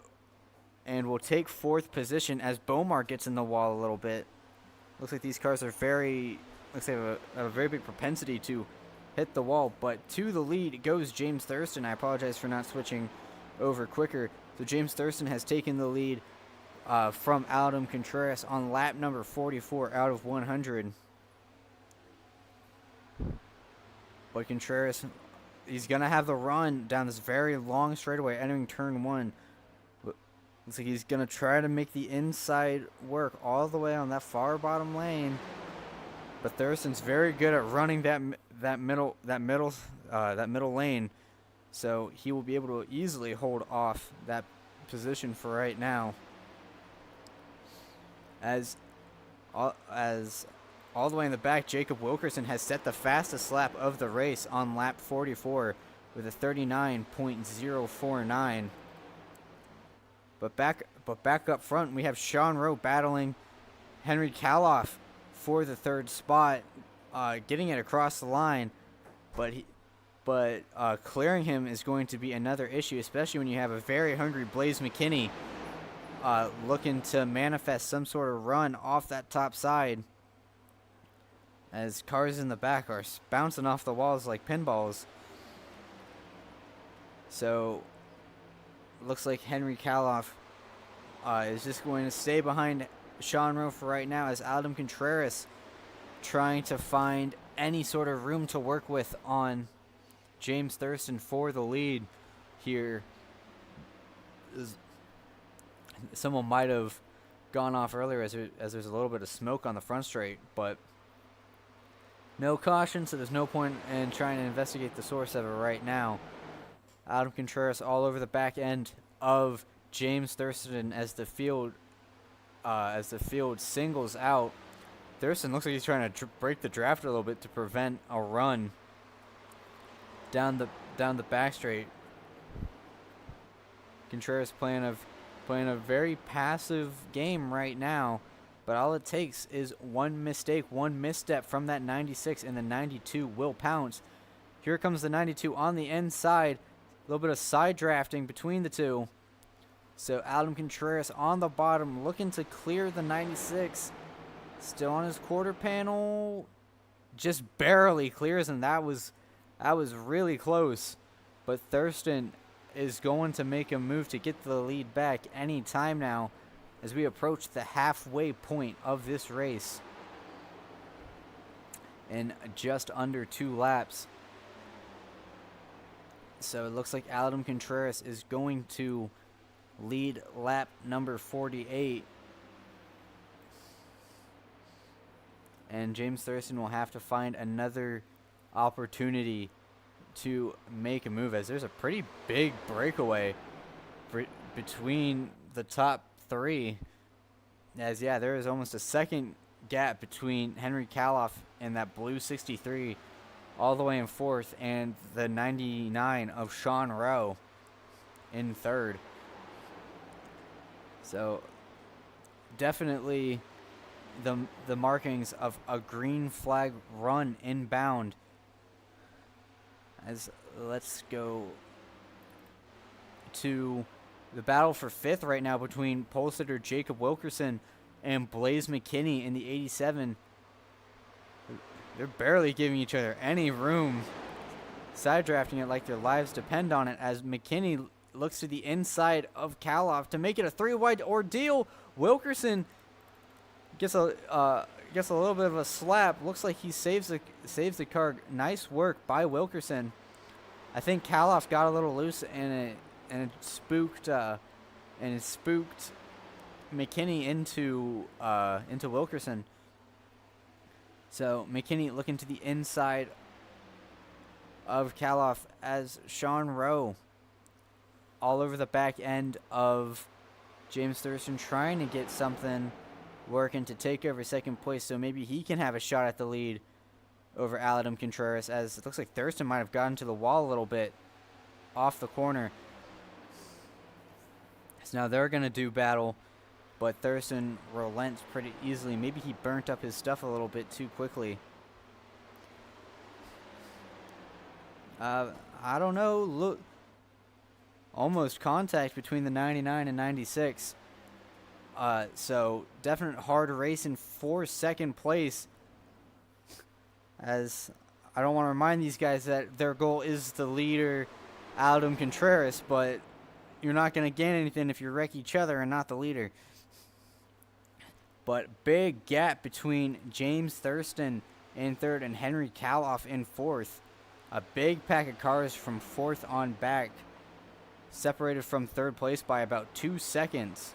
will take fourth position as Bomar gets in the wall a little bit. Looks like these cars are they have a very big propensity to hit the wall, but to the lead goes James Thurston. I apologize for not switching over quicker. So James Thurston has taken the lead from Adam Contreras on lap number 44 out of 100. But Contreras, he's going to have the run down this very long straightaway entering turn 1. Looks like he's going to try to make the inside work all the way on that far bottom lane. But Thurston's very good at running that middle lane. So he will be able to easily hold off that position for right now. As all the way in the back, Jacob Wilkerson has set the fastest lap of the race on lap 44 with a 39.049. But back up front, we have Sean Rowe battling Henry Kaloff for the third spot, getting it across the line. But clearing him is going to be another issue, especially when you have a very hungry Blaze McKinney looking to manifest some sort of run off that top side, as cars in the back are bouncing off the walls like pinballs. So looks like Henry Kaloff is just going to stay behind Sean Rowe for right now, as Adam Contreras trying to find any sort of room to work with on James Thurston for the lead here. Someone might have gone off earlier as there's a little bit of smoke on the front straight, but no caution, so there's no point in trying to investigate the source of it right now. Adam Contreras all over the back end of James Thurston as the field singles out. Thurston looks like he's trying to break the draft a little bit to prevent a run down the back straight. Contreras playing a very passive game right now, but all it takes is one mistake, one misstep from that 96, and the 92 will pounce. Here comes the 92 on the inside. A little bit of side drafting between the two. So Adam Contreras on the bottom looking to clear the 96. Still on his quarter panel. Just barely clears, and that was really close. But Thurston is going to make a move to get the lead back any time now as we approach the halfway point of this race in just under 2 laps. So it looks like Adam Contreras is going to lead lap number 48. And James Thurston will have to find another opportunity to make a move, as there's a pretty big breakaway between the top 3. As there is almost a second gap between Henry Kaloff and that blue 63 all the way in 4th, and the 99 of Sean Rowe in 3rd. So definitely the markings of a green flag run inbound. As let's go to the battle for 5th right now between pole sitter Jacob Wilkerson and Blaze McKinney in the 87. They're barely giving each other any room, side drafting it like their lives depend on it, as McKinney looks to the inside of Kaloff to make it a 3-wide ordeal. Wilkerson gets a little bit of a slap. Looks like he saves the car. Nice work by Wilkerson. I think Kaloff got a little loose and it spooked McKinney into Wilkerson. So McKinney looking to the inside of Kaloff as Sean Rowe all over the back end of James Thurston, trying to get something working to take over 2nd place, so maybe he can have a shot at the lead over Aladam Contreras, as it looks like Thurston might have gotten to the wall a little bit off the corner. So now they're going to do battle, but Thurston relents pretty easily. Maybe he burnt up his stuff a little bit too quickly. I don't know. Look, almost contact between the 99 and 96. So definite hard racing for 2nd place. As I don't want to remind these guys that their goal is the leader, Aladam Contreras, but you're not going to gain anything if you wreck each other and not the leader. But big gap between James Thurston in 3rd and Henry Kaloff in 4th. A big pack of cars from 4th on back, separated from 3rd place by about 2 seconds.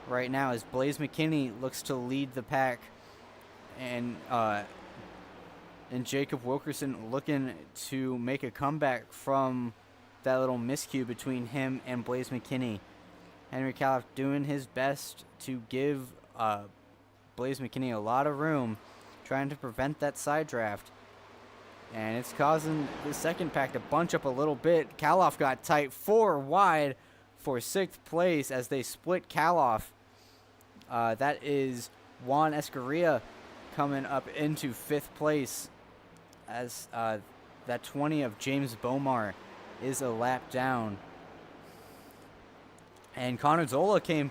Right now, as Blaze McKinney looks to lead the pack, and Jacob Wilkerson looking to make a comeback from that little miscue between him and Blaze McKinney. Henry Kaloff doing his best to give Blaze McKinney a lot of room, trying to prevent that side draft. And it's causing the 2nd pack to bunch up a little bit. Kaloff got tight 4 wide for 6th place as they split Kaloff. That is Juan Escarilla coming up into 5th place, as that 20 of James Bomar is a lap down. And Connor Zola came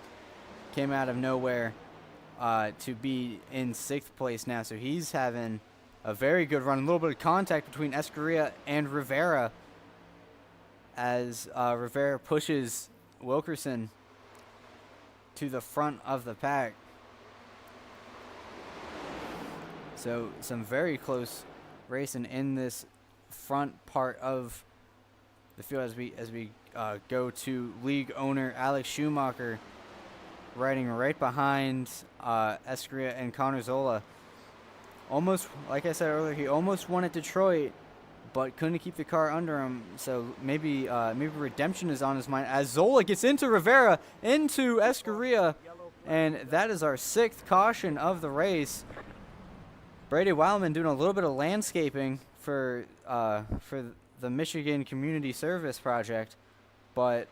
out of nowhere to be in 6th place now. So he's having a very good run. A little bit of contact between Escarilla and Rivera, as Rivera pushes Wilkerson to the front of the pack. So some very close racing in this front part of the field as we go to league owner Alex Schumacher riding right behind Escarilla and Connor Zola. Almost, like I said earlier, he almost won at Detroit, but couldn't keep the car under him. So maybe redemption is on his mind as Zola gets into Rivera, into Escarilla, and that is our 6th caution of the race. Brady Wildman doing a little bit of landscaping for the Michigan Community Service Project, but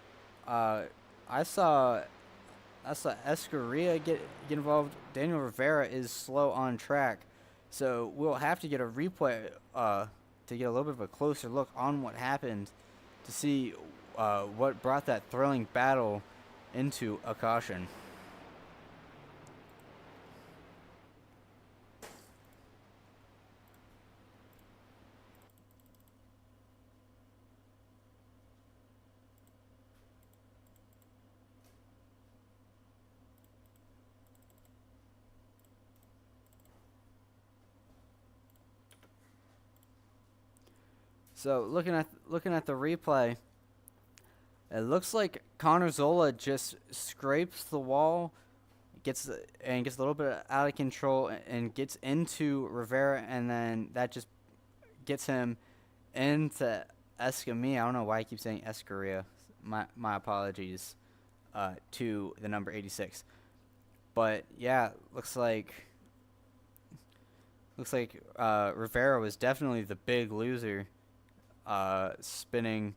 I saw Escarilla get involved. Daniel Rivera is slow on track, so we'll have to get a replay to get a little bit of a closer look on what happened to see what brought that thrilling battle into a caution. So looking at the replay, it looks like Connor Zola just scrapes the wall, gets a little bit out of control and gets into Rivera, and then that just gets him into Escamilla. I don't know why I keep saying Escarilla. My apologies to the number 86. But yeah, looks like Looks like Rivera was definitely the big loser, spinning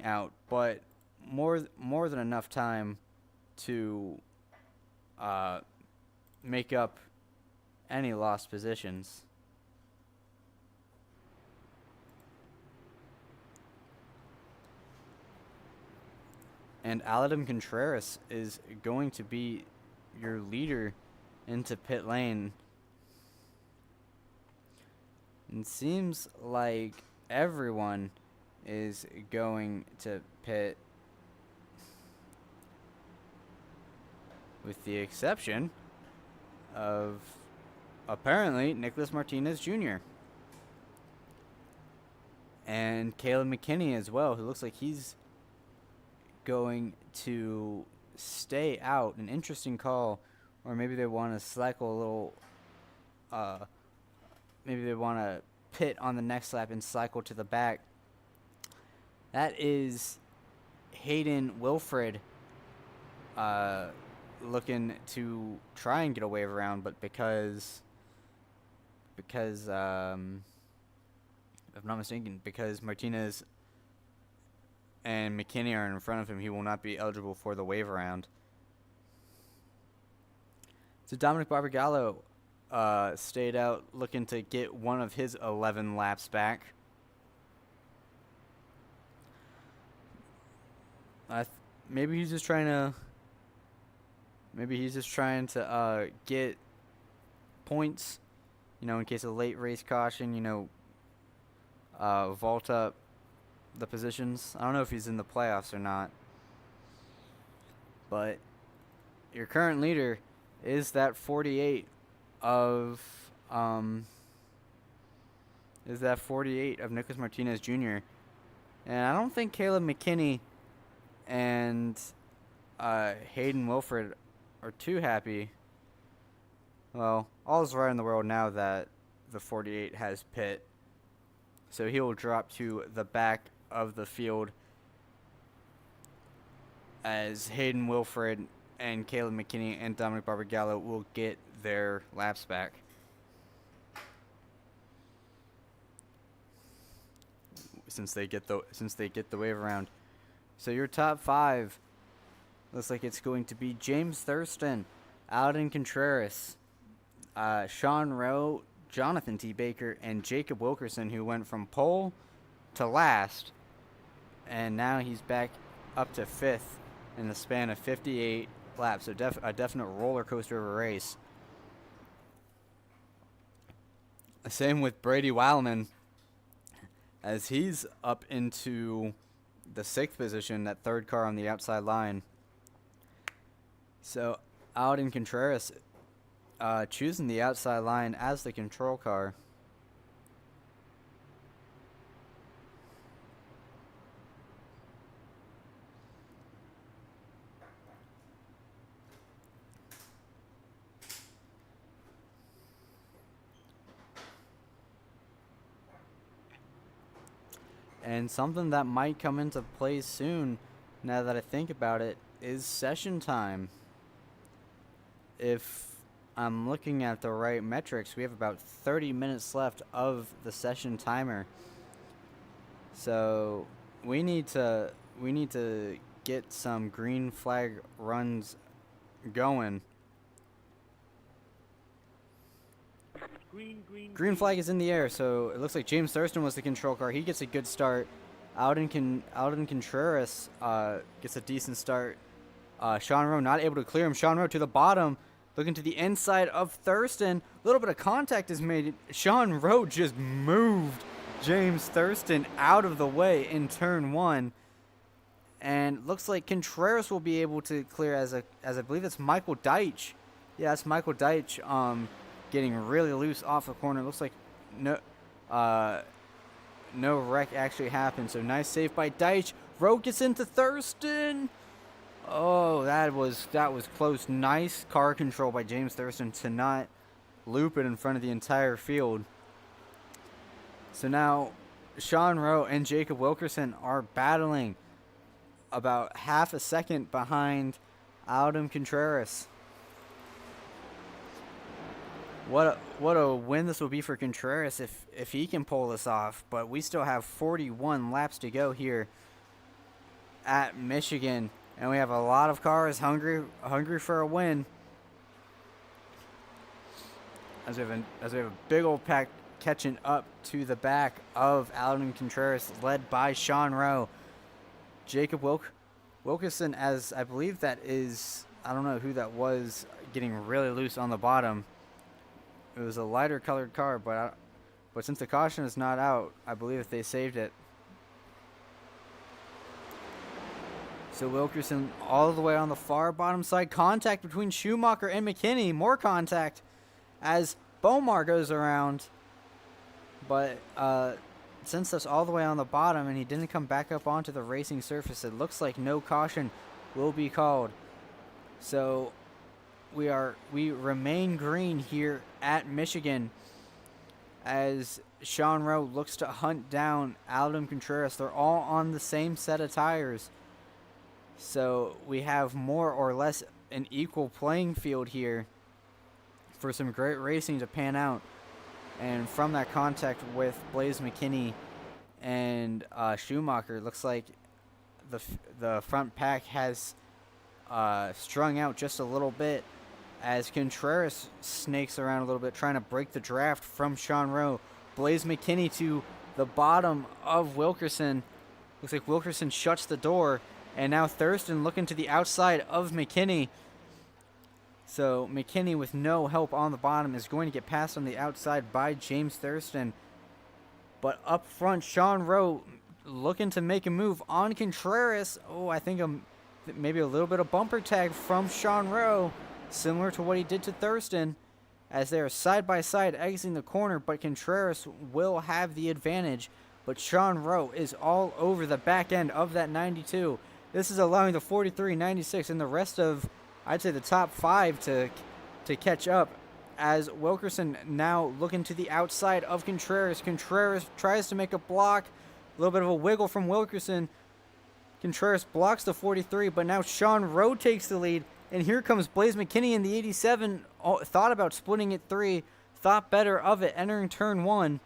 out, but more than enough time to make up any lost positions. And Aladim Contreras is going to be your leader into pit lane. It seems like everyone is going to pit, with the exception of apparently Nicholas Martinez Jr. and Caleb McKinney as well, who looks like he's going to stay out. An interesting call, or maybe they want to cycle a little. Maybe they want to pit on the next lap and cycle to the back. That is Hayden Wilfred looking to try and get a wave around, but because if I'm not mistaken, because Martinez and McKinney are in front of him, he will not be eligible for the wave around. So Dominic Barbagallo stayed out looking to get one of his 11 laps back. Maybe he's just trying to get points, in case of late race caution, vault up the positions. I don't know if he's in the playoffs or not, but your current leader is that 48 of Nicholas Martinez Jr. And I don't think Caleb McKinney and Hayden Wilfred are too happy. Well, all is right in the world now that the 48 has pit, so he will drop to the back of the field as Hayden Wilfred and Caleb McKinney and Dominic Barbagallo will get their laps back. Since they get the wave around. So your top 5 looks like it's going to be James Thurston, Alden Contreras, Sean Rowe, Jonathan T. Baker, and Jacob Wilkerson, who went from pole to last, and now he's back up to 5th in the span of 58 laps. So a definite roller coaster of a race. Same with Brady Wildman, as he's up into the 6th position, that third car on the outside line. So Alden Contreras choosing the outside line as the control car. And something that might come into play soon, now that I think about it, is session time. If I'm looking at the right metrics, we have about 30 minutes left of the session timer. So we need to get some green flag runs going. Green flag is in the air, so it looks like James Thurston was the control car. He gets a good start. Alden Contreras gets a decent start. Sean Rowe not able to clear him. Sean Rowe to the bottom, looking to the inside of Thurston. A little bit of contact is made. Sean Rowe just moved James Thurston out of the way in turn 1. And looks like Contreras will be able to clear as I believe it's Michael Deitch. Yeah, it's Michael Deitch getting really loose off the corner. Looks like no wreck actually happened. So nice save by Deitch. Rowe gets into Thurston. Oh, that was close. Nice car control by James Thurston to not loop it in front of the entire field. So now Sean Rowe and Jacob Wilkerson are battling about half a second behind Alden Contreras. what a win this will be for Contreras if he can pull this off. But we still have 41 laps to go here at Michigan, and we have a lot of cars hungry for a win. As we have a big old pack catching up to the back of Aldon Contreras, led by Sean Rowe. Jacob Wilkerson, as I believe that is, I don't know who that was, getting really loose on the bottom. It was a lighter colored car, but since the caution is not out, I believe that they saved it. So Wilkerson all the way on the far bottom side. Contact between Schumacher and McKinney. More contact as Bomar goes around. But since that's all the way on the bottom and he didn't come back up onto the racing surface, it looks like no caution will be called. So we remain green here at Michigan as Sean Rowe looks to hunt down Aldon Contreras. They're all on the same set of tires. So we have more or less an equal playing field here for some great racing to pan out. And from that contact with Blaze McKinney and Schumacher, looks like the front pack has strung out just a little bit as Contreras snakes around a little bit, trying to break the draft from Sean Rowe. Blaze McKinney to the bottom of Wilkerson. Looks like Wilkerson shuts the door, and now Thurston looking to the outside of McKinney. So McKinney, with no help on the bottom, is going to get passed on the outside by James Thurston. But up front, Sean Rowe looking to make a move on Contreras. Oh, I think maybe a little bit of bumper tag from Sean Rowe, similar to what he did to Thurston, as they are side by side exiting the corner, but Contreras will have the advantage. But Sean Rowe is all over the back end of that 92. This is allowing the 43, 96, and the rest of, I'd say, the top five to catch up, as Wilkerson now looking to the outside of Contreras. Contreras tries to make a block. A little bit of a wiggle from Wilkerson. Contreras blocks the 43, but now Sean Rowe takes the lead. And here comes Blaze McKinney in the 87. Thought about splitting it 3. Thought better of it, entering turn 1.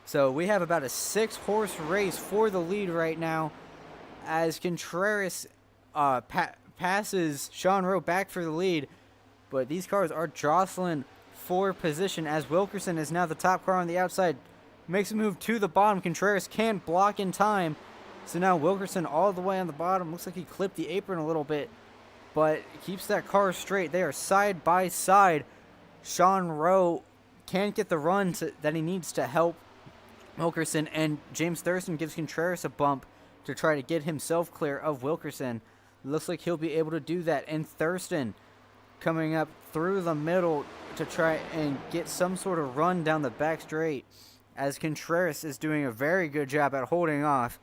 So we have about a 6-horse race for the lead right now, as Contreras passes Sean Rowe back for the lead. But these cars are jostling for position, as Wilkerson is now the top car on the outside. Makes a move to the bottom. Contreras can't block in time. So now Wilkerson all the way on the bottom. Looks like he clipped the apron a little bit, but keeps that car straight. They are side by side. Sean Rowe can't get the run that he needs to help Wilkerson, and James Thurston gives Contreras a bump to try to get himself clear of Wilkerson. Looks like he'll be able to do that, and Thurston coming up through the middle to try and get some sort of run down the back straight, as Contreras is doing a very good job at holding off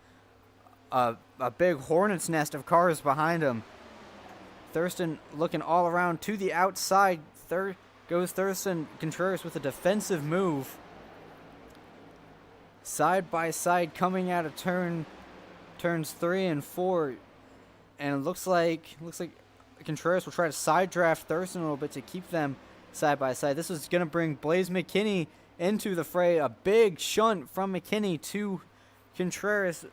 a big hornet's nest of cars behind him. Thurston looking all around to the outside. Goes Thurston. Contreras with a defensive move. Side by side coming out of turns 3 and 4. And it looks like Contreras will try to side draft Thurston a little bit to keep them side by side. This is going to bring Blaze McKinney into the fray. A big shunt from McKinney to Contreras.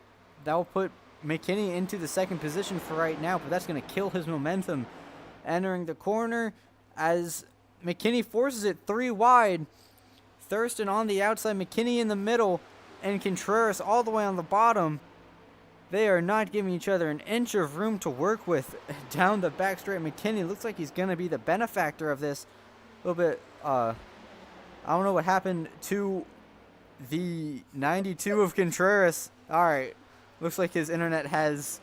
That will put McKinney into the second position for right now, but that's going to kill his momentum entering the corner, as McKinney forces it 3 wide. Thurston on the outside, McKinney in the middle, and Contreras all the way on the bottom. They are not giving each other an inch of room to work with down the back straight. McKinney looks like he's going to be the benefactor of this. A little bit, I don't know what happened to the 92 of Contreras. All right. Looks like his internet has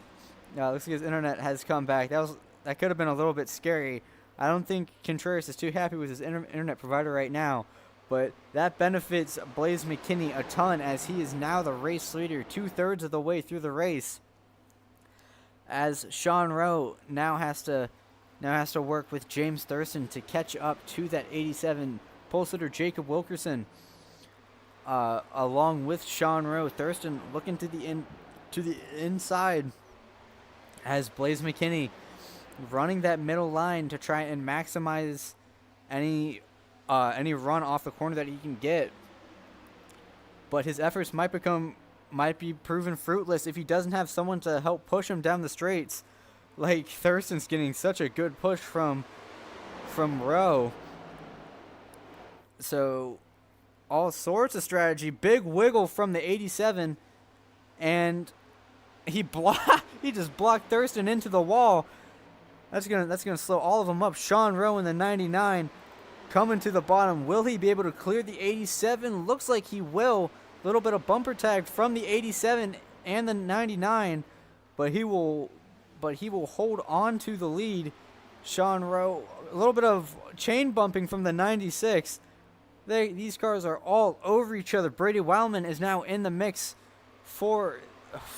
come back. That could have been a little bit scary. I don't think Contreras is too happy with his internet provider right now, but that benefits Blaze McKinney a ton, as he is now the race leader 2/3 of the way through the race. As Sean Rowe now has to work with James Thurston to catch up to that 87 pole sitter Jacob Wilkerson. Along with Sean Rowe, Thurston looking to the inside, as Blaze McKinney running that middle line to try and maximize any run off the corner that he can get. But his efforts might be proven fruitless if he doesn't have someone to help push him down the straights. Like Thurston's getting such a good push from Rowe. So all sorts of strategy, big wiggle from the 87, and he just blocked Thurston into the wall. That's gonna slow all of them up. Sean Rowe in the 99 coming to the bottom. Will he be able to clear the 87? Looks like he will. A little bit of bumper tag from the 87 and the 99, but he will hold on to the lead. Sean Rowe, a little bit of chain bumping from the 96. These cars are all over each other. Brady Wildman is now in the mix for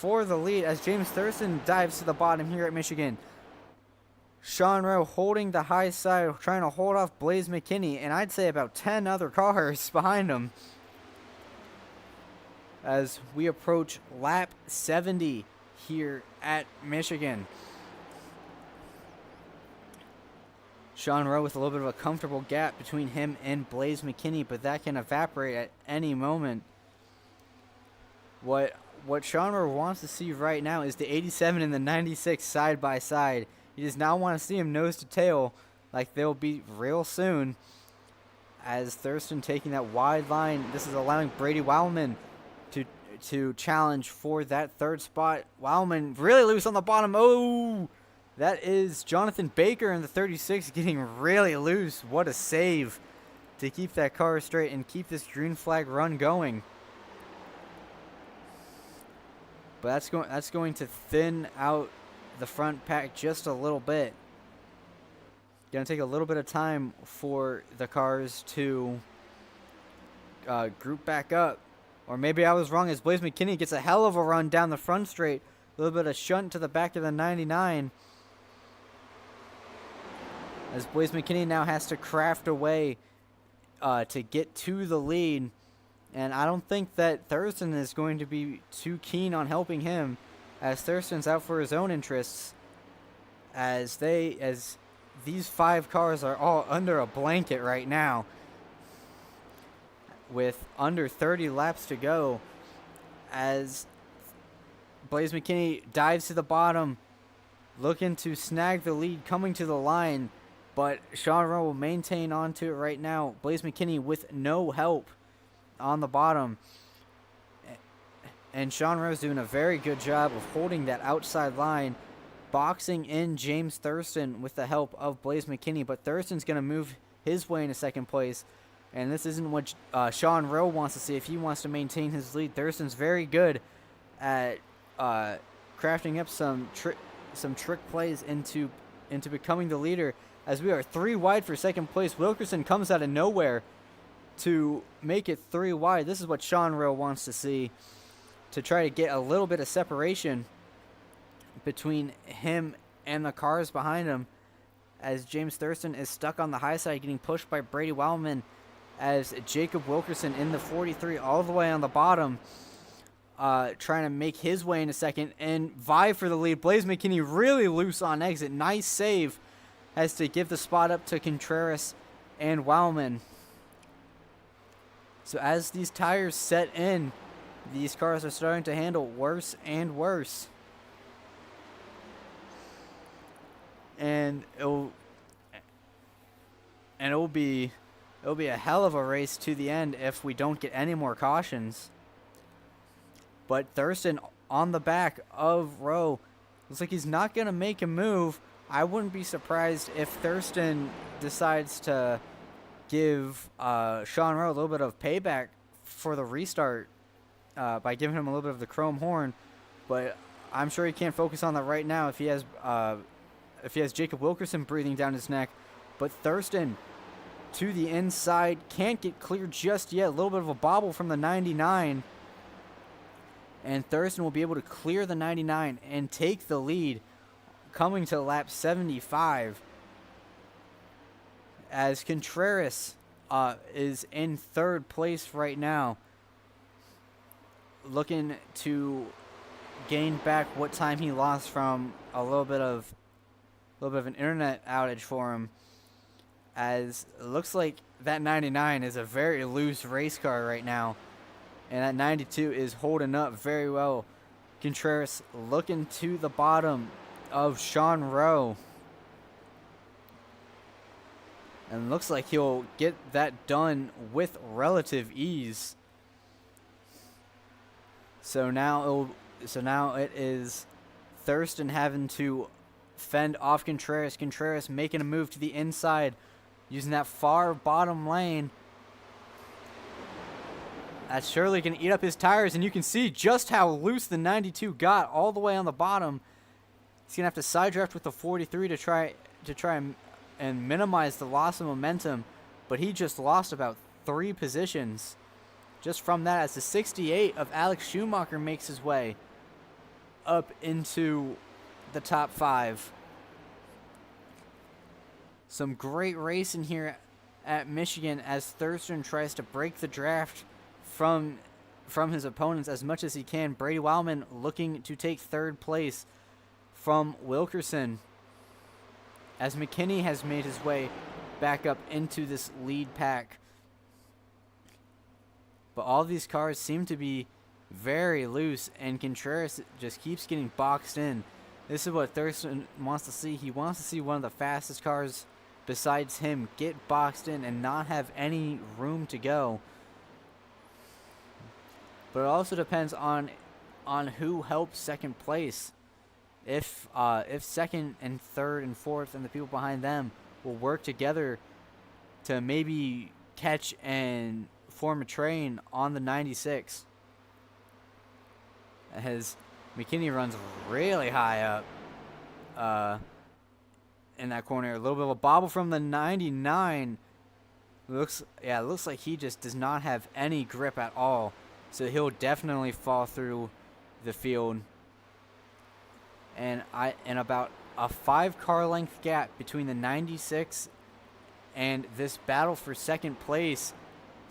the lead as James Thurston dives to the bottom here at Michigan. Sean Rowe holding the high side, trying to hold off Blaze McKinney, and I'd say about 10 other cars behind him. As we approach lap 70 here at Michigan. Sean Rowe with a little bit of a comfortable gap between him and Blaze McKinney, but that can evaporate at any moment. What Sean Rowe wants to see right now is the 87 and the 96 side by side. He does not want to see him nose to tail like they'll be real soon. As Thurston taking that wide line, this is allowing Brady Wildman to challenge for that third spot. Wildman really loose on the bottom. Oh, that is Jonathan Baker in the 36 getting really loose. What a save to keep that car straight and keep this green flag run going. But that's going to thin out the front pack just a little bit. Going to take a little bit of time for the cars to group back up. Or maybe I was wrong as Blaze McKinney gets a hell of a run down the front straight. A little bit of shunt to the back of the 99. As Blaze McKinney now has to craft a way to get to the lead. And I don't think that Thurston is going to be too keen on helping him, as Thurston's out for his own interests. As these 5 cars are all under a blanket right now, with under 30 laps to go, as Blaze McKinney dives to the bottom, looking to snag the lead, coming to the line, but Sean Rowe will maintain onto it right now. Blaze McKinney with no help on the bottom, and Sean Rowe's doing a very good job of holding that outside line, boxing in James Thurston with the help of Blaze McKinney, but Thurston's going to move his way into second place. And this isn't what Sean Rowe wants to see if he wants to maintain his lead. Thurston's very good at crafting up some trick plays into becoming the leader. As we are 3 wide for second place, Wilkerson comes out of nowhere to make it 3 wide. This is what Sean Rowe wants to see, to try to get a little bit of separation between him and the cars behind him. As James Thurston is stuck on the high side, getting pushed by Brady Wildman, as Jacob Wilkerson in the 43 all the way on the bottom, trying to make his way into second and vie for the lead. Blaze McKinney really loose on exit. Nice save, has to give the spot up to Contreras and Wildman. So as these tires set in, these cars are starting to handle worse and worse. And it'll be a hell of a race to the end if we don't get any more cautions. But Thurston on the back of Rowe. Looks like he's not going to make a move. I wouldn't be surprised if Thurston decides to give Sean Rowe a little bit of payback for the restart by giving him a little bit of the chrome horn. But I'm sure he can't focus on that right now if he has Jacob Wilkerson breathing down his neck. But Thurston to the inside, can't get clear just yet. A little bit of a bobble from the 99. And Thurston will be able to clear the 99 and take the lead coming to lap 75. As Contreras is in third place right now, looking to gain back what time he lost from a little bit of an internet outage for him. As it looks like that 99 is a very loose race car right now. And that 92 is holding up very well. Contreras looking to the bottom of Sean Rowe. And looks like he'll get that done with relative ease. So now it is Thurston having to fend off Contreras. Contreras making a move to the inside, using that far bottom lane. That's surely going to eat up his tires, and you can see just how loose the 92 got all the way on the bottom. He's going to have to side draft with the 43 to try and minimize the loss of momentum, but he just lost about 3 positions just from that, as the 68 of Alex Schumacher makes his way up into the top 5. Some great racing here at Michigan as Thurston tries to break the draft from his opponents as much as he can. Brady Wildman looking to take 3rd place from Wilkerson, as McKinney has made his way back up into this lead pack. But all these cars seem to be very loose, and Contreras just keeps getting boxed in. This is what Thurston wants to see. He wants to see one of the fastest cars besides him get boxed in and not have any room to go. But it also depends on who helps 2nd place. If 2nd and 3rd and 4th and the people behind them will work together to maybe catch and form a train on the 96. As McKinney runs really high up in that corner. A little bit of a bobble from the 99. It looks like he just does not have any grip at all. So he'll definitely fall through the field. And about a 5-car length gap between the 96 and this battle for 2nd place.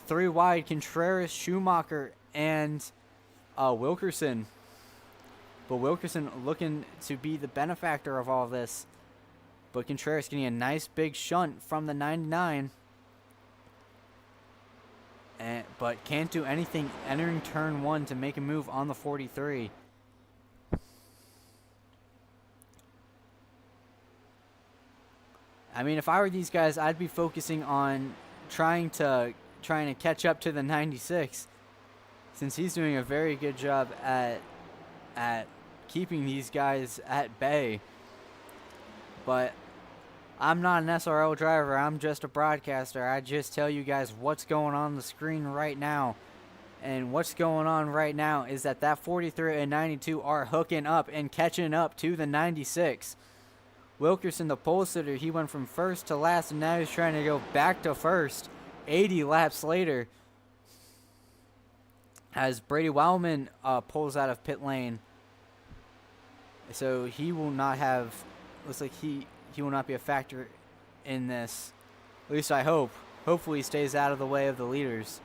3 wide, Contreras, Schumacher, and Wilkerson. But Wilkerson looking to be the benefactor of all this. But Contreras getting a nice big shunt from the 99. But can't do anything entering turn 1 to make a move on the 43. I mean, if I were these guys, I'd be focusing on trying to catch up to the 96, since he's doing a very good job at keeping these guys at bay. But I'm not an SRL driver. I'm just a broadcaster. I just tell you guys what's going on the screen right now. And what's going on right now is that 43 and 92 are hooking up and catching up to the 96. Wilkerson, the pole sitter, he went from 1st to last, and now he's trying to go back to 1st 80 laps later. As Brady Wildman pulls out of pit lane. So he will not have, looks like he will not be a factor in this. At least I hope. Hopefully he stays out of the way of the leaders.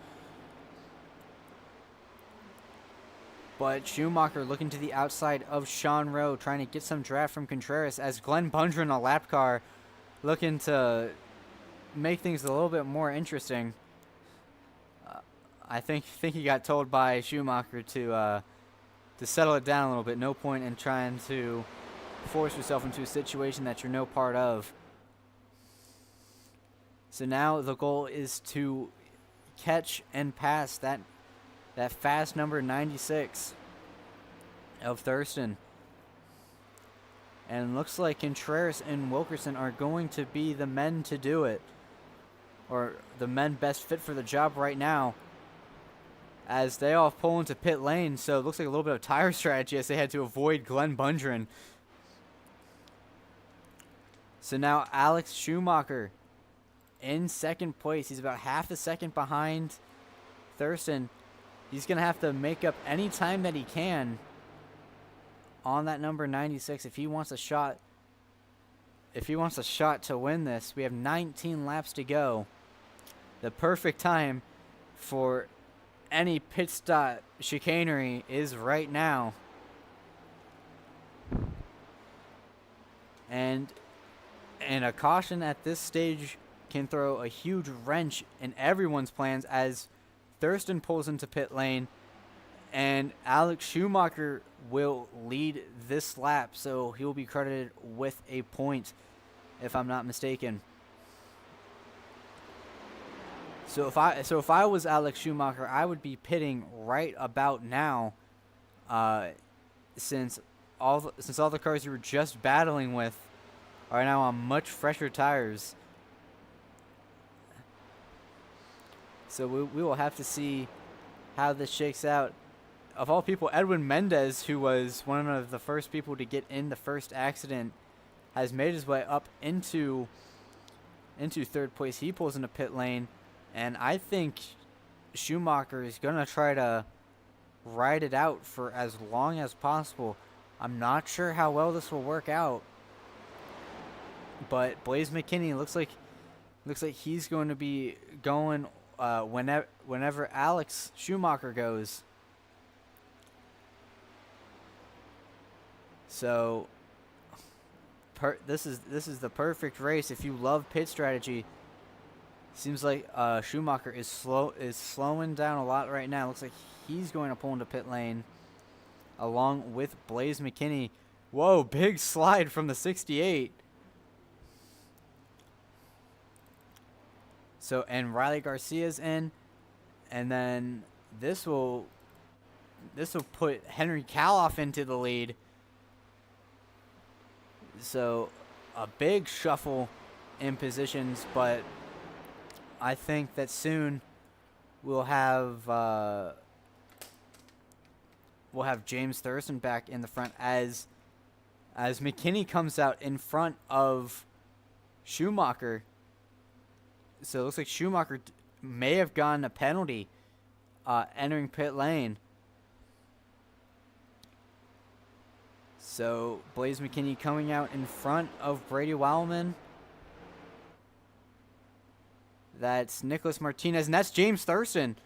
But Schumacher looking to the outside of Sean Rowe, trying to get some draft from Contreras, as Glenn Bundren, a lap car, looking to make things a little bit more interesting. I think he got told by Schumacher to settle it down a little bit. No point in trying to force yourself into a situation that you're no part of. So now the goal is to catch and pass that fast number 96 of Thurston. And it looks like Contreras and Wilkerson are going to be the men to do it. Or the men best fit for the job right now, as they all pull into pit lane. So it looks like a little bit of tire strategy as they had to avoid Glenn Bundren. So now Alex Schumacher in 2nd place. He's about half a second behind Thurston. He's going to have to make up any time that he can on that number 96 if he wants a shot. If he wants a shot to win this. We have 19 laps to go. The perfect time for any pit stop chicanery is right now. And a caution at this stage can throw a huge wrench in everyone's plans as Thurston pulls into pit lane, and Alex Schumacher will lead this lap, so he will be credited with a point, if I'm not mistaken. So if I was Alex Schumacher, I would be pitting right about now, since all the cars you were just battling with are now on much fresher tires. So we will have to see how this shakes out. Of all people, Edwin Mendez, who was one of the first people to get in the first accident, has made his way up into third place. He pulls into pit lane, and I think Schumacher is going to try to ride it out for as long as possible. I'm not sure how well this will work out, but Blaze McKinney looks like he's going to be going whenever Alex Schumacher goes. So this is the perfect race if you love pit strategy. Seems like Schumacher is slowing down a lot right now. Looks like he's going to pull into pit lane along with Blaze McKinney. Whoa, big slide from the 68. So, and Riley Garcia's in, and then this will put Henry Kaloff into the lead. So, a big shuffle in positions, but I think that soon we'll have James Thurston back in the front as McKinney comes out in front of Schumacher. So it looks like Schumacher may have gotten a penalty entering pit lane. So Blaze McKinney coming out in front of Brady Wildman. That's Nicholas Martinez, and that's James Thurston.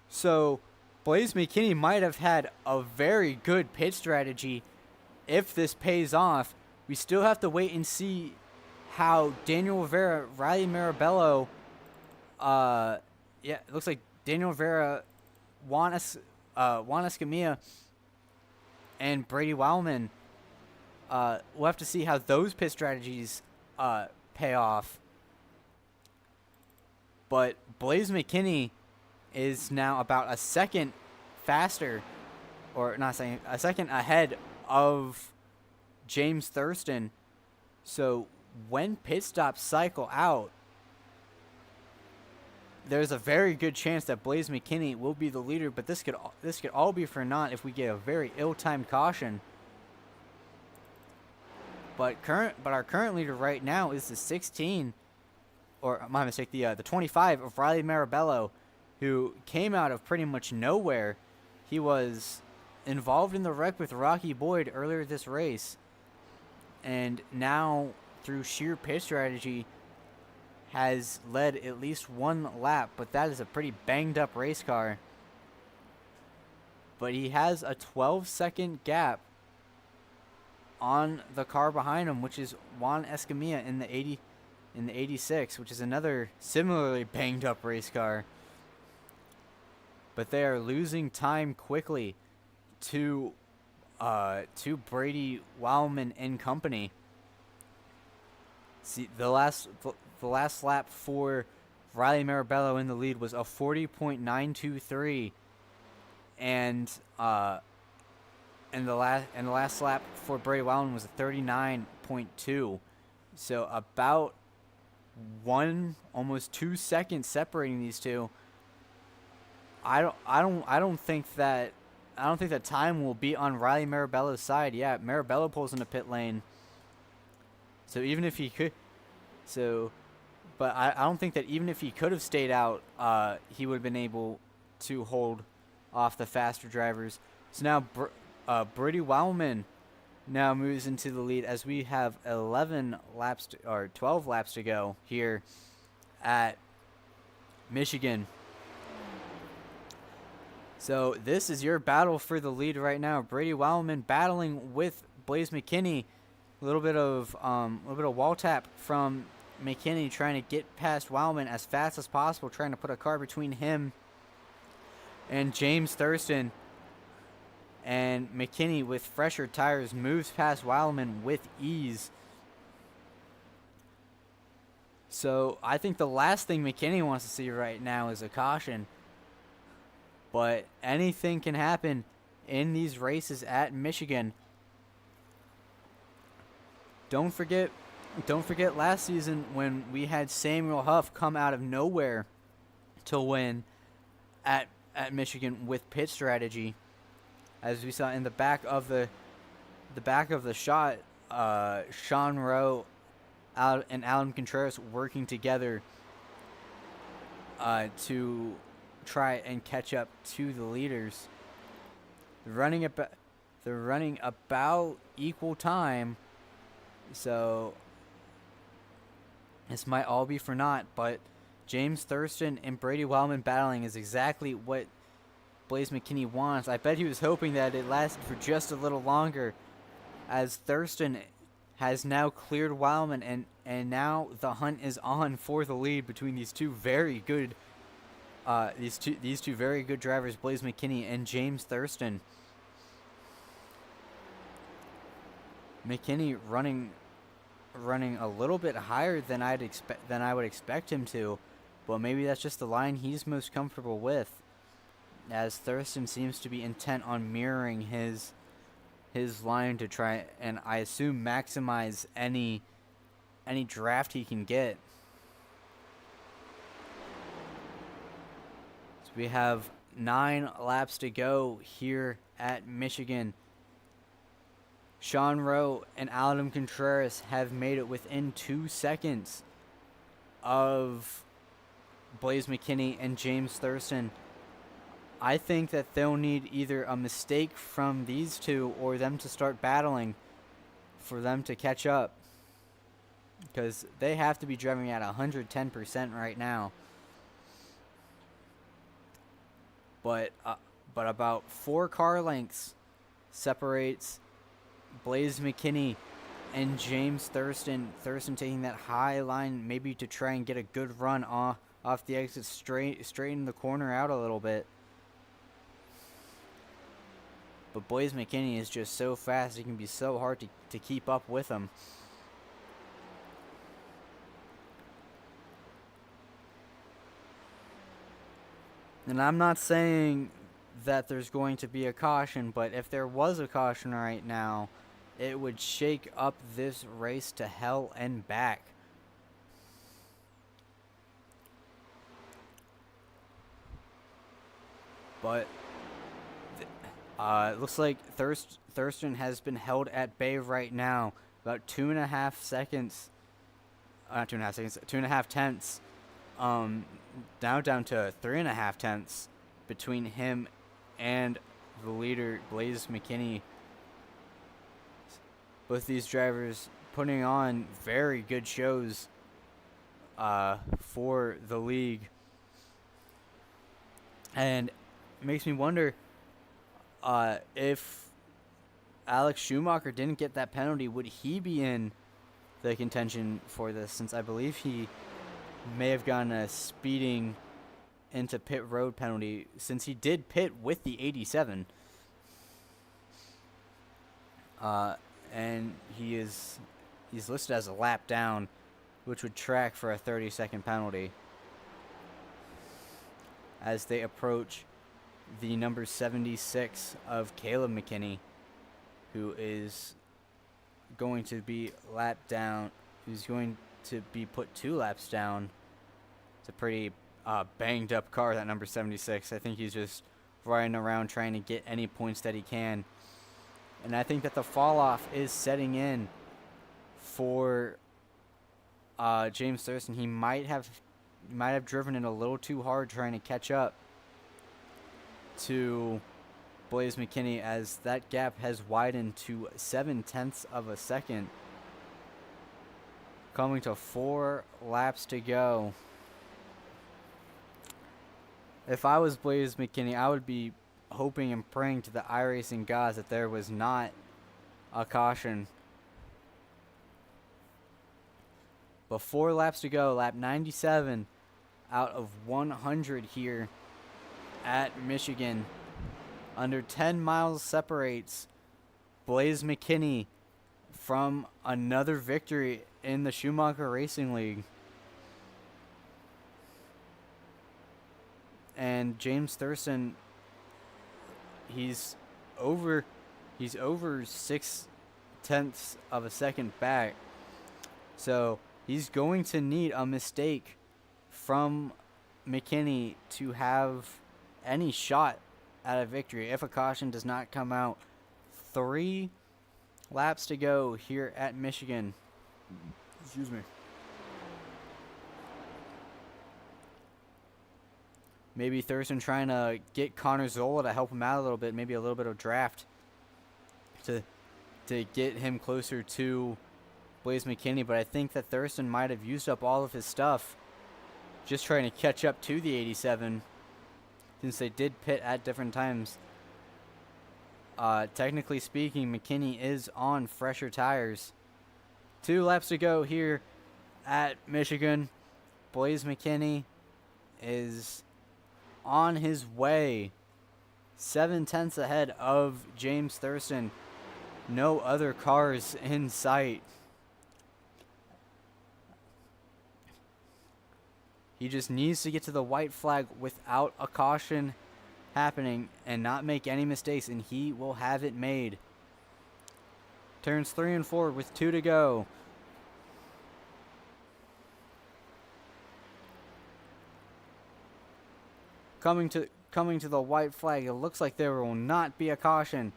So Blaze McKinney might have had a very good pit strategy if this pays off. We still have to wait and see how Daniel Rivera, Riley Marabello, it looks like Daniel Rivera, Juan Escamilla, and Brady Wildman, we'll have to see how those pit strategies pay off. But Blaze McKinney is now about a second faster, or not saying a second ahead of James Thurston. So when pit stops cycle out, there's a very good chance that Blaze McKinney will be the leader, but this could all be for naught if we get a very ill-timed caution. But our current leader right now is the 16, or my mistake, the 25 of Riley Marabello, who came out of pretty much nowhere. He was involved in the wreck with Rocky Boyd earlier this race, and now through sheer pit strategy has led at least one lap, but that is a pretty banged up race car. But he has a 12-second gap on the car behind him, which is Juan Escamilla in the 86, which is another similarly banged up race car. But they are losing time quickly to Brady Wildman and company. See, the last lap for Riley Marabello in the lead was a 40.923, and the last lap for Brady Wildman was a 39.2. So about almost 2 seconds separating these two. I don't think that time will be on Riley Marabello's side. Yeah, Marabello pulls into pit lane. So even if he could, but I don't think that even if he could have stayed out, he would have been able to hold off the faster drivers. So now Brady Wildman now moves into the lead as we have 12 laps to go here at Michigan. So this is your battle for the lead right now. Brady Wildman battling with Blaze McKinney. A little bit of wall tap from McKinney trying to get past Wildman as fast as possible, trying to put a car between him and James Thurston. And McKinney, with fresher tires, moves past Wildman with ease. So I think the last thing McKinney wants to see right now is a caution. But anything can happen in these races at Michigan. Don't forget last season when we had Samuel Huff come out of nowhere to win at Michigan with pit strategy. As we saw in the back of the shot, Sean Rowe and Alan Contreras working together to try and catch up to the leaders. They're running about equal time, so this might all be for naught. But James Thurston and Brady Wildman battling is exactly what Blaze McKinney wants. I bet he was hoping that it lasted for just a little longer, as Thurston has now cleared Wildman, and now the hunt is on for the lead between these two very good these two very good drivers, Blaze McKinney and James Thurston. McKinney running a little bit higher than I would expect him to, but maybe that's just the line he's most comfortable with, as Thurston seems to be intent on mirroring his line to try and, I assume, maximize any draft he can get. So we have 9 laps to go here at Michigan. Sean Rowe and Adam Contreras have made it within 2 seconds of Blaze McKinney and James Thurston. I think that they'll need either a mistake from these two or them to start battling for them to catch up, because they have to be driving at 110% right now. But about 4 car lengths separates Blaze McKinney and James Thurston. Thurston taking that high line maybe to try and get a good run off the exit, straighten the corner out a little bit. But Blaze McKinney is just so fast, it can be so hard to keep up with him. And I'm not saying that there's going to be a caution, but if there was a caution right now, it would shake up this race to hell and back. But it looks like Thurston has been held at bay right now. About 2.5 seconds. Not 2.5 seconds. 2.5 tenths. Now down to 3.5 tenths between him and the leader, Blaze McKinney. Both these drivers putting on very good shows for the league. And it makes me wonder if Alex Schumacher didn't get that penalty, would he be in the contention for this? Since I believe he may have gotten a speeding into pit road penalty, since he did pit with the 87. And he's listed as a lap down, which would track for a 30-second penalty as they approach the number 76 of Caleb McKinney, who is going to be lapped down, who's going to be put 2 laps down. It's a pretty banged up car, that number 76. I think he's just riding around trying to get any points that he can. And I think that the fall off is setting in for James Thurston. He might have driven it a little too hard trying to catch up to Blaze McKinney, as that gap has widened to 0.7 of a second. Coming to 4 laps to go. If I was Blaze McKinney, I would be hoping and praying to the iRacing gods that there was not a caution. But 4 laps to go, lap 97 out of 100 here at Michigan. Under 10 miles separates Blaze McKinney from another victory in the Schumacher Racing League. And James Thurston, he's over 6/10 of a second back. So he's going to need a mistake from McKinney to have any shot at a victory if a caution does not come out. 3 laps to go here at Michigan. Excuse me. Maybe Thurston trying to get Connor Zola to help him out a little bit, maybe a little bit of draft to get him closer to Blaze McKinney, but I think that Thurston might have used up all of his stuff just trying to catch up to the 87 since they did pit at different times. Technically speaking, McKinney is on fresher tires. 2 laps to go here at Michigan. Blaze McKinney is on his way 7/10 ahead of James Thurston. No other cars in sight. He just needs to get to the white flag without a caution happening and not make any mistakes, and he will have it made. Turns 3 and 4 with 2 to go. Coming to the white flag, it looks like there will not be a caution.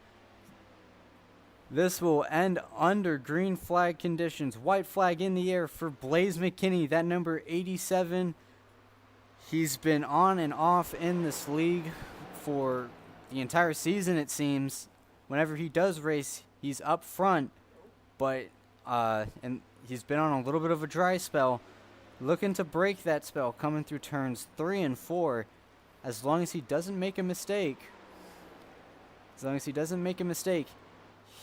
This will end under green flag conditions. White flag in the air for Blaze McKinney, that number 87. He's been on and off in this league for the entire season, it seems. Whenever he does race, he's up front, but and he's been on a little bit of a dry spell. Looking to break that spell, coming through turns 3 and 4. As long as he doesn't make a mistake,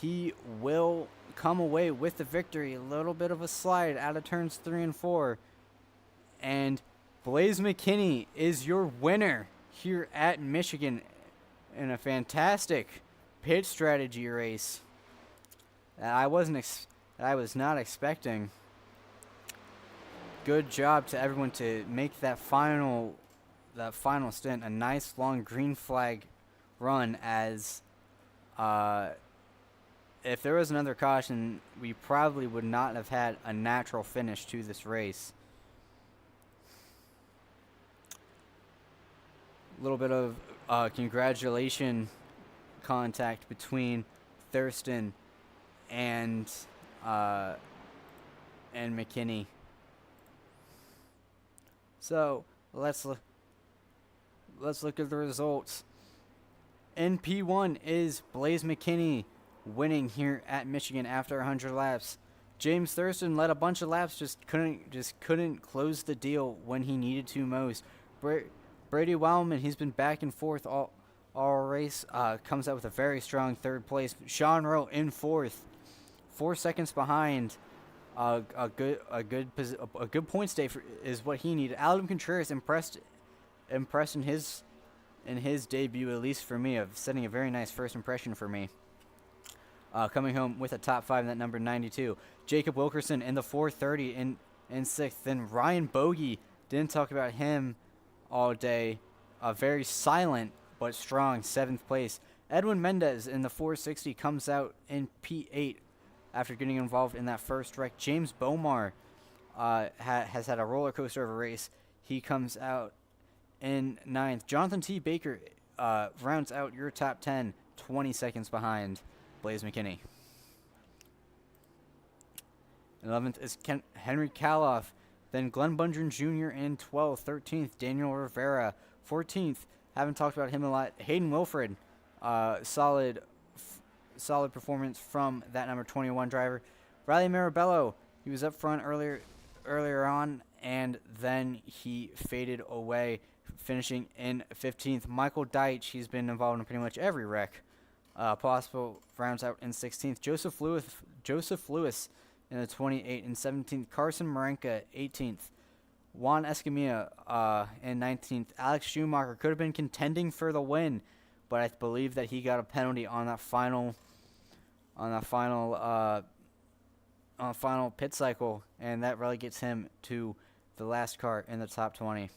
he will come away with the victory. A little bit of a slide out of turns 3 and 4. And Blaze McKinney is your winner here at Michigan in a fantastic pit strategy race that I was not expecting. Good job to everyone to make that final stint a nice long green flag run, as if there was another caution, we probably would not have had a natural finish to this race. A little bit of congratulation contact between Thurston and McKinney. So let's look at the results. In P1 is Blaze McKinney winning here at Michigan after 100 laps. James Thurston led a bunch of laps, just couldn't close the deal when he needed to most. Brady Wildman, he's been back and forth all race, comes out with a very strong 3rd place. Sean Rowe in 4th, 4 seconds behind. A good point stay is what he needed. Adam Contreras impressed in his debut, at least for me, of setting a very nice first impression for me. Coming home with a top 5 in that number 92. Jacob Wilkerson in the 430 in 6th. Then Ryan Bogey, didn't talk about him all day. Very silent but strong 7th place. Edwin Mendez in the 460 comes out in P8 after getting involved in that first wreck. James Bomar has had a roller coaster of a race. He comes out in 9th. Jonathan T. Baker rounds out your top 10, 20 seconds behind Blaze McKinney. 11th is Henry Kaloff. Then Glenn Bundren Jr. in 12th. 13th, Daniel Rivera. 14th, haven't talked about him a lot, Hayden Wilfred. Solid performance from that number 21 driver. Riley Marabello, he was up front earlier on, and then he faded away, finishing in 15th. Michael Deitch, he's been involved in pretty much every wreck possible, rounds out in 16th. Joseph Lewis in the 28 and 17th. Carson Marenka, 18th. Juan Escamilla in 19th. Alex Schumacher could have been contending for the win, but I believe that he got a penalty on that final pit cycle, and that relegates him to the last car in the top 20.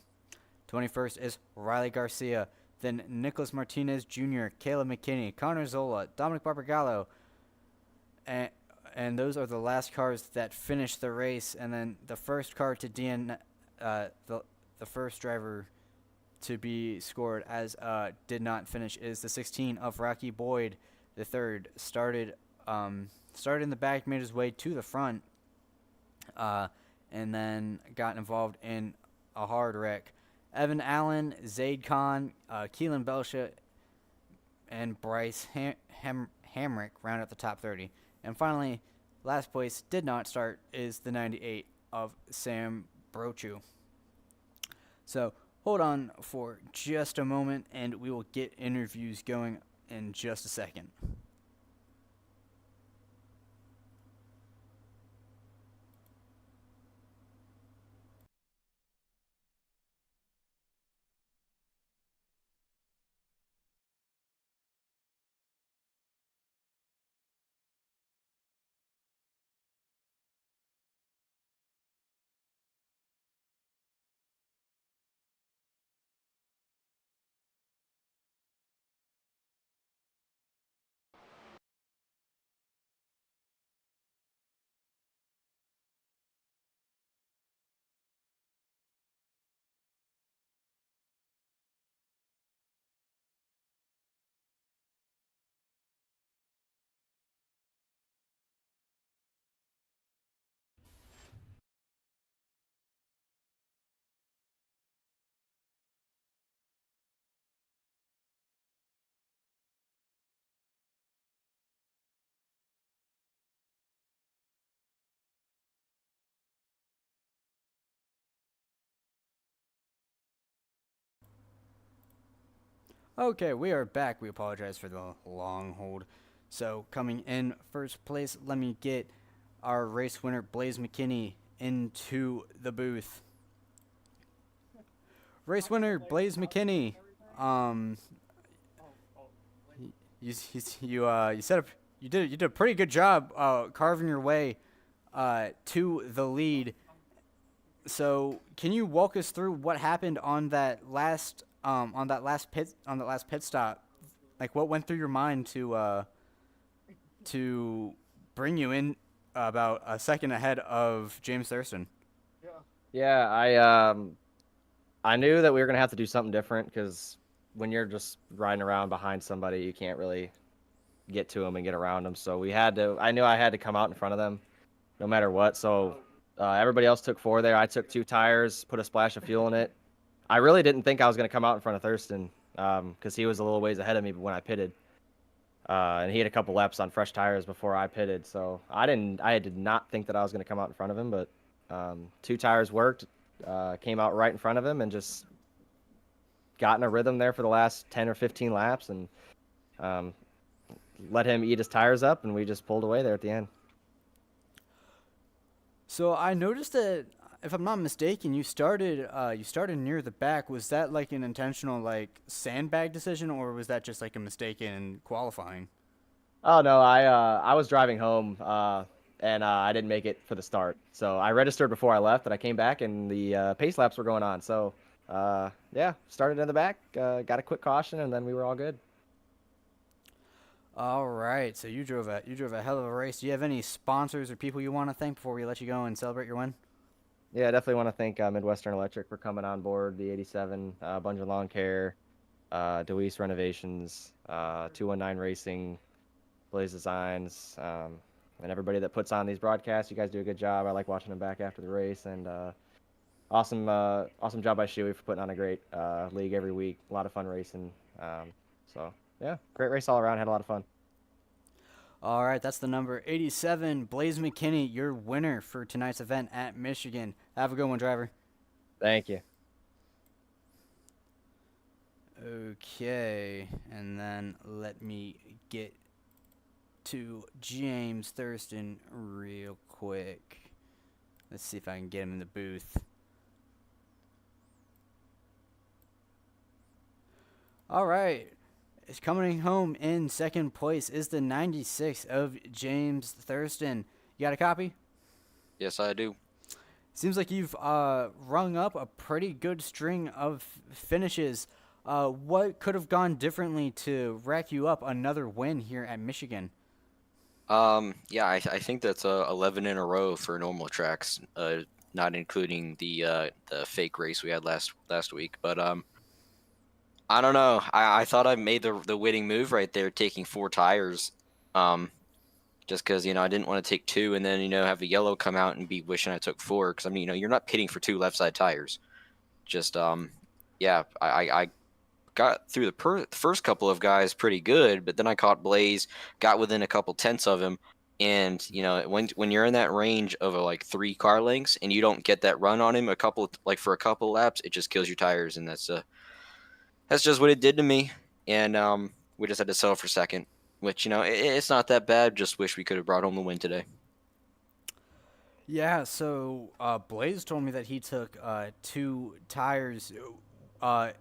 21st is Riley Garcia, then Nicholas Martinez Jr., Caleb McKinney, Connor Zola, Dominic Barbagallo, and those are the last cars that finished the race. And then the first car to the first driver to be scored as did not finish is the 16 of Rocky Boyd. The third started in the back, made his way to the front, and then got involved in a hard wreck. Evan Allen, Zaid Khan, Keelan Belsha, and Bryce Hamrick round out the top 30. And finally, last place did not start is the 98 of Sam Brochu. So hold on for just a moment, and we will get interviews going in just a second. Okay, we are back. We apologize for the long hold. So coming in first place, let me get our race winner, Blaze McKinney, into the booth. Race winner, Blaze McKinney. You did a pretty good job carving your way to the lead. So can you walk us through what happened on that last pit stop? Like, what went through your mind to bring you in about a second ahead of James Thurston? Yeah, I knew that we were gonna have to do something different because when you're just riding around behind somebody, you can't really get to them and get around them. So I knew I had to come out in front of them, no matter what. So everybody else took 4 there. I took 2 tires, put a splash of fuel in it. I really didn't think I was going to come out in front of Thurston because he was a little ways ahead of me when I pitted. And he had a couple laps on fresh tires before I pitted. So I did not think that I was going to come out in front of him, but 2 tires worked, came out right in front of him and just got in a rhythm there for the last 10 or 15 laps and let him eat his tires up, and we just pulled away there at the end. So I noticed that, if I'm not mistaken, you started near the back. Was that like an intentional like sandbag decision, or was that just like a mistake in qualifying? Oh no, I was driving home and I didn't make it for the start. So I registered before I left, and I came back and the pace laps were going on. So yeah, started in the back, got a quick caution, and then we were all good. All right, so you drove a hell of a race. Do you have any sponsors or people you want to thank before we let you go and celebrate your win? Yeah, I definitely want to thank Midwestern Electric for coming on board, the 87, Bunge Lawn Care, DeWeese Renovations, 219 Racing, Blaze Designs, and everybody that puts on these broadcasts. You guys do a good job. I like watching them back after the race, and awesome job by Shuey for putting on a great league every week. A lot of fun racing. So yeah, great race all around. Had a lot of fun. All right, that's the number 87, Blaze McKinney, your winner for tonight's event at Michigan. Have a good one, driver. Thank you. Okay, and then let me get to James Thurston real quick. Let's see if I can get him in the booth. All right. It's coming home in second place is the 96 of James Thurston. You got a copy? Yes, I do. Seems like you've rung up a pretty good string of finishes. What could have gone differently to rack you up another win here at Michigan? Yeah, I think that's 11 in a row for normal tracks, not including the fake race we had last week. But I don't know. I thought I made the winning move right there, taking 4 tires. Just because, I didn't want to take 2 and then, have a yellow come out and be wishing I took 4. Because, I mean, you're not pitting for 2 left side tires. Just, yeah, I got through the first couple of guys pretty good, but then I caught Blaze, got within a couple tenths of him. And, when you're in that range of like 3 car lengths and you don't get that run on him for a couple laps, it just kills your tires. And that's just what it did to me. And we just had to settle for second. Which, it's not that bad. Just wish we could have brought home the win today. Yeah, so Blaze told me that he took 2 tires. Well,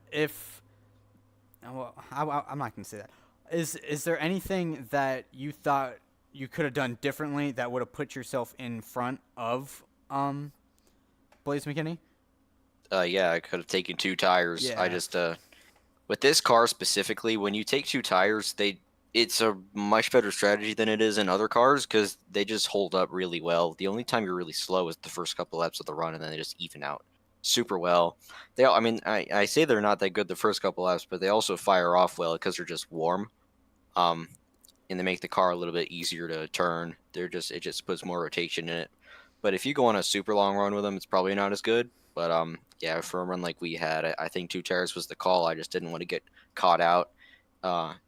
I'm not going to say that. Is there anything that you thought you could have done differently that would have put yourself in front of Blaze McKinney? Yeah, I could have taken 2 tires. Yeah. I just with this car specifically, when you take 2 tires, it's a much better strategy than it is in other cars because they just hold up really well. The only time you're really slow is the first couple laps of the run, and then they just even out super well. I say they're not that good the first couple laps, but they also fire off well because they're just warm, and they make the car a little bit easier to turn. It just puts more rotation in it. But if you go on a super long run with them, it's probably not as good. But yeah, for a run like we had, I think 2 tires was the call. I just didn't want to get caught out.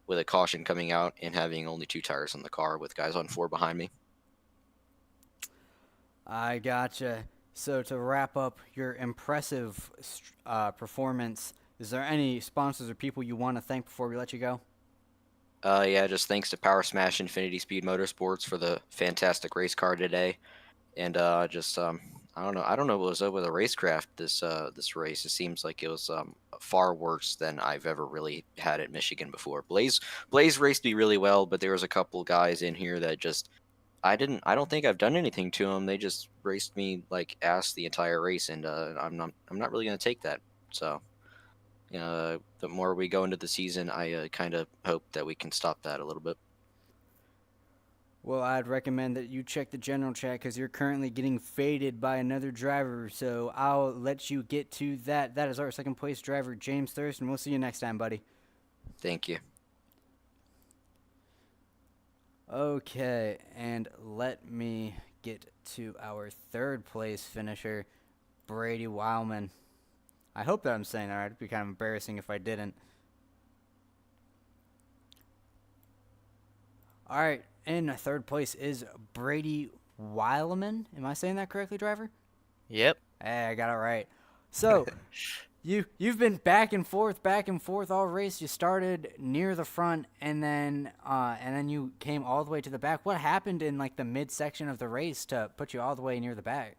With a caution coming out and having only 2 tires on the car with guys on 4 behind me. I gotcha. So to wrap up your impressive performance, is there any sponsors or people you want to thank before we let you go? Yeah, just thanks to Power Smash Infinity Speed Motorsports for the fantastic race car today. And I don't know what was up with the racecraft this race. It seems like it was far worse than I've ever really had at Michigan before. Blaze raced me really well, but there was a couple guys in here that just I don't think I've done anything to them. They just raced me like ass the entire race, and I'm not really gonna take that. So, the more we go into the season, I kind of hope that we can stop that a little bit. Well, I'd recommend that you check the general chat because you're currently getting faded by another driver. So I'll let you get to that. That is our second place driver, James Thurston. We'll see you next time, buddy. Thank you. Okay, and let me get to our third place finisher, Brady Wildman. I hope that I'm saying that right. It'd be kind of embarrassing if I didn't. All right. In third place is Brady Wileman. Am I saying that correctly, driver? Yep. Hey, I got it right. So, you've been back and forth all race. You started near the front, and then you came all the way to the back. What happened in like the midsection of the race to put you all the way near the back?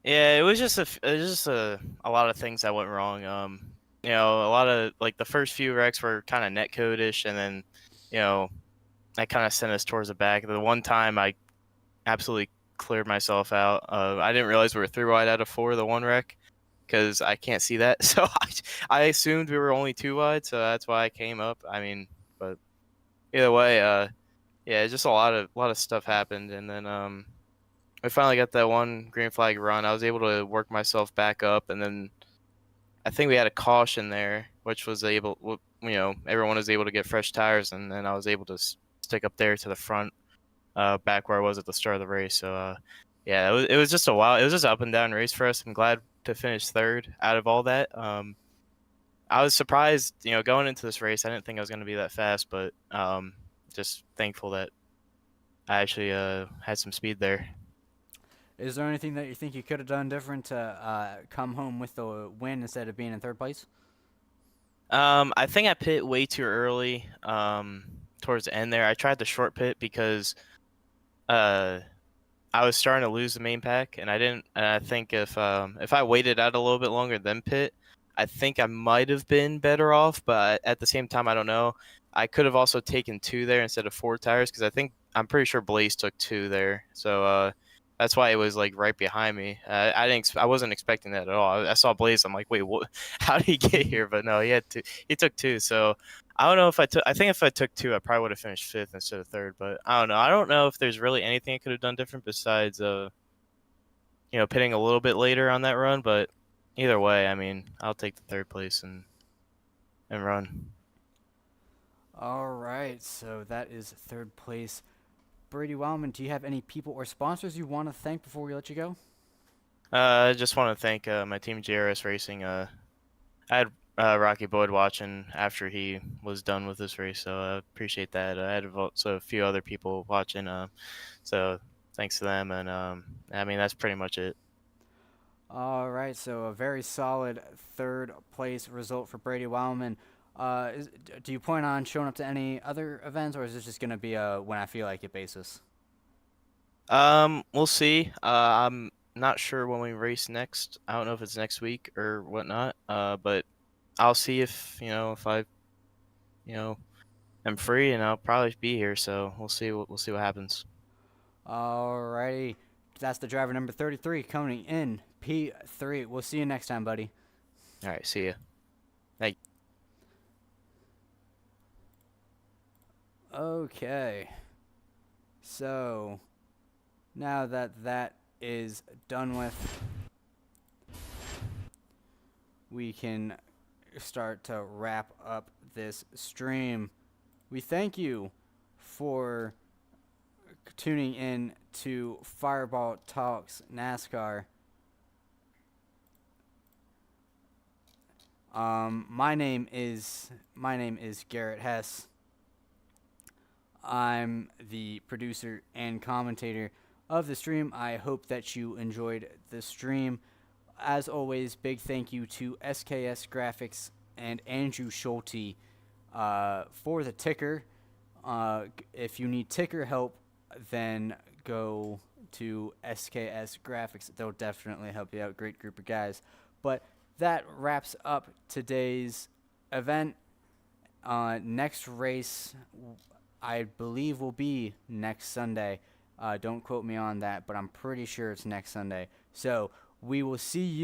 Yeah, it was just a lot of things that went wrong. A lot of like the first few wrecks were kind of net code-ish, and then, that kind of sent us towards the back. The one time I absolutely cleared myself out. I didn't realize we were 3 wide out of 4 the one wreck because I can't see that. So I assumed we were only 2 wide, so that's why I came up. I mean, but either way, yeah, just a lot of stuff happened, and then I finally got that one green flag run. I was able to work myself back up, and then I think we had a caution there, which was able, everyone was able to get fresh tires, and then I was able to stick up there to the front, back where I was at the start of the race. So, yeah, it was just a while. It was just an up and down race for us. I'm glad to finish third out of all that. I was surprised, going into this race. I didn't think I was going to be that fast, but just thankful that I actually had some speed there. Is there anything that you think you could have done different to come home with the win instead of being in third place? I think I pit way too early. towards the end there. I tried the short pit because I was starting to lose the main pack, and I didn't. And I think if I waited out a little bit longer than pit, I think I might have been better off. But at the same time, I don't know. I could have also taken 2 there instead of 4 tires because I'm pretty sure Blaze took 2 there. So that's why it was like right behind me. I wasn't expecting that at all. I saw Blaze. I'm like, wait, what? How did he get here? But no, he took 2. So I don't know if I took. I think if I took 2, I probably would have finished 5th instead of 3rd. But I don't know. I don't know if there's really anything I could have done different besides pitting a little bit later on that run. But either way, I mean, I'll take the 3rd place and run. All right, so that is 3rd place. Brady Wildman, do you have any people or sponsors you want to thank before we let you go? I just want to thank my team, JRS Racing. I had Rocky Boyd watching after he was done with this race, so I appreciate that. I had also a few other people watching, so thanks to them. And I mean, that's pretty much it. All right, so a very solid 3rd place result for Brady Wildman. Do you plan on showing up to any other events, or is this just going to be a when I feel like it basis? We'll see. I'm not sure when we race next. I don't know if it's next week or whatnot. But I'll see if I am free, and I'll probably be here. So we'll see. We'll see what happens. All righty, that's the driver number 33 coming in P3. We'll see you next time, buddy. All right, see ya. Thank you. Okay, so now that is done with, we can start to wrap up this stream. We thank you for tuning in to Fireball Talks NASCAR. My name is Garrett Hess. I'm the producer and commentator of the stream. I hope that you enjoyed the stream. As always, big thank you to SKS Graphics and Andrew Schulte for the ticker. If you need ticker help, then go to SKS Graphics. They'll definitely help you out. Great group of guys. But that wraps up today's event. Next race, I believe, will be next Sunday. Don't quote me on that, but I'm pretty sure it's next Sunday. So we will see you.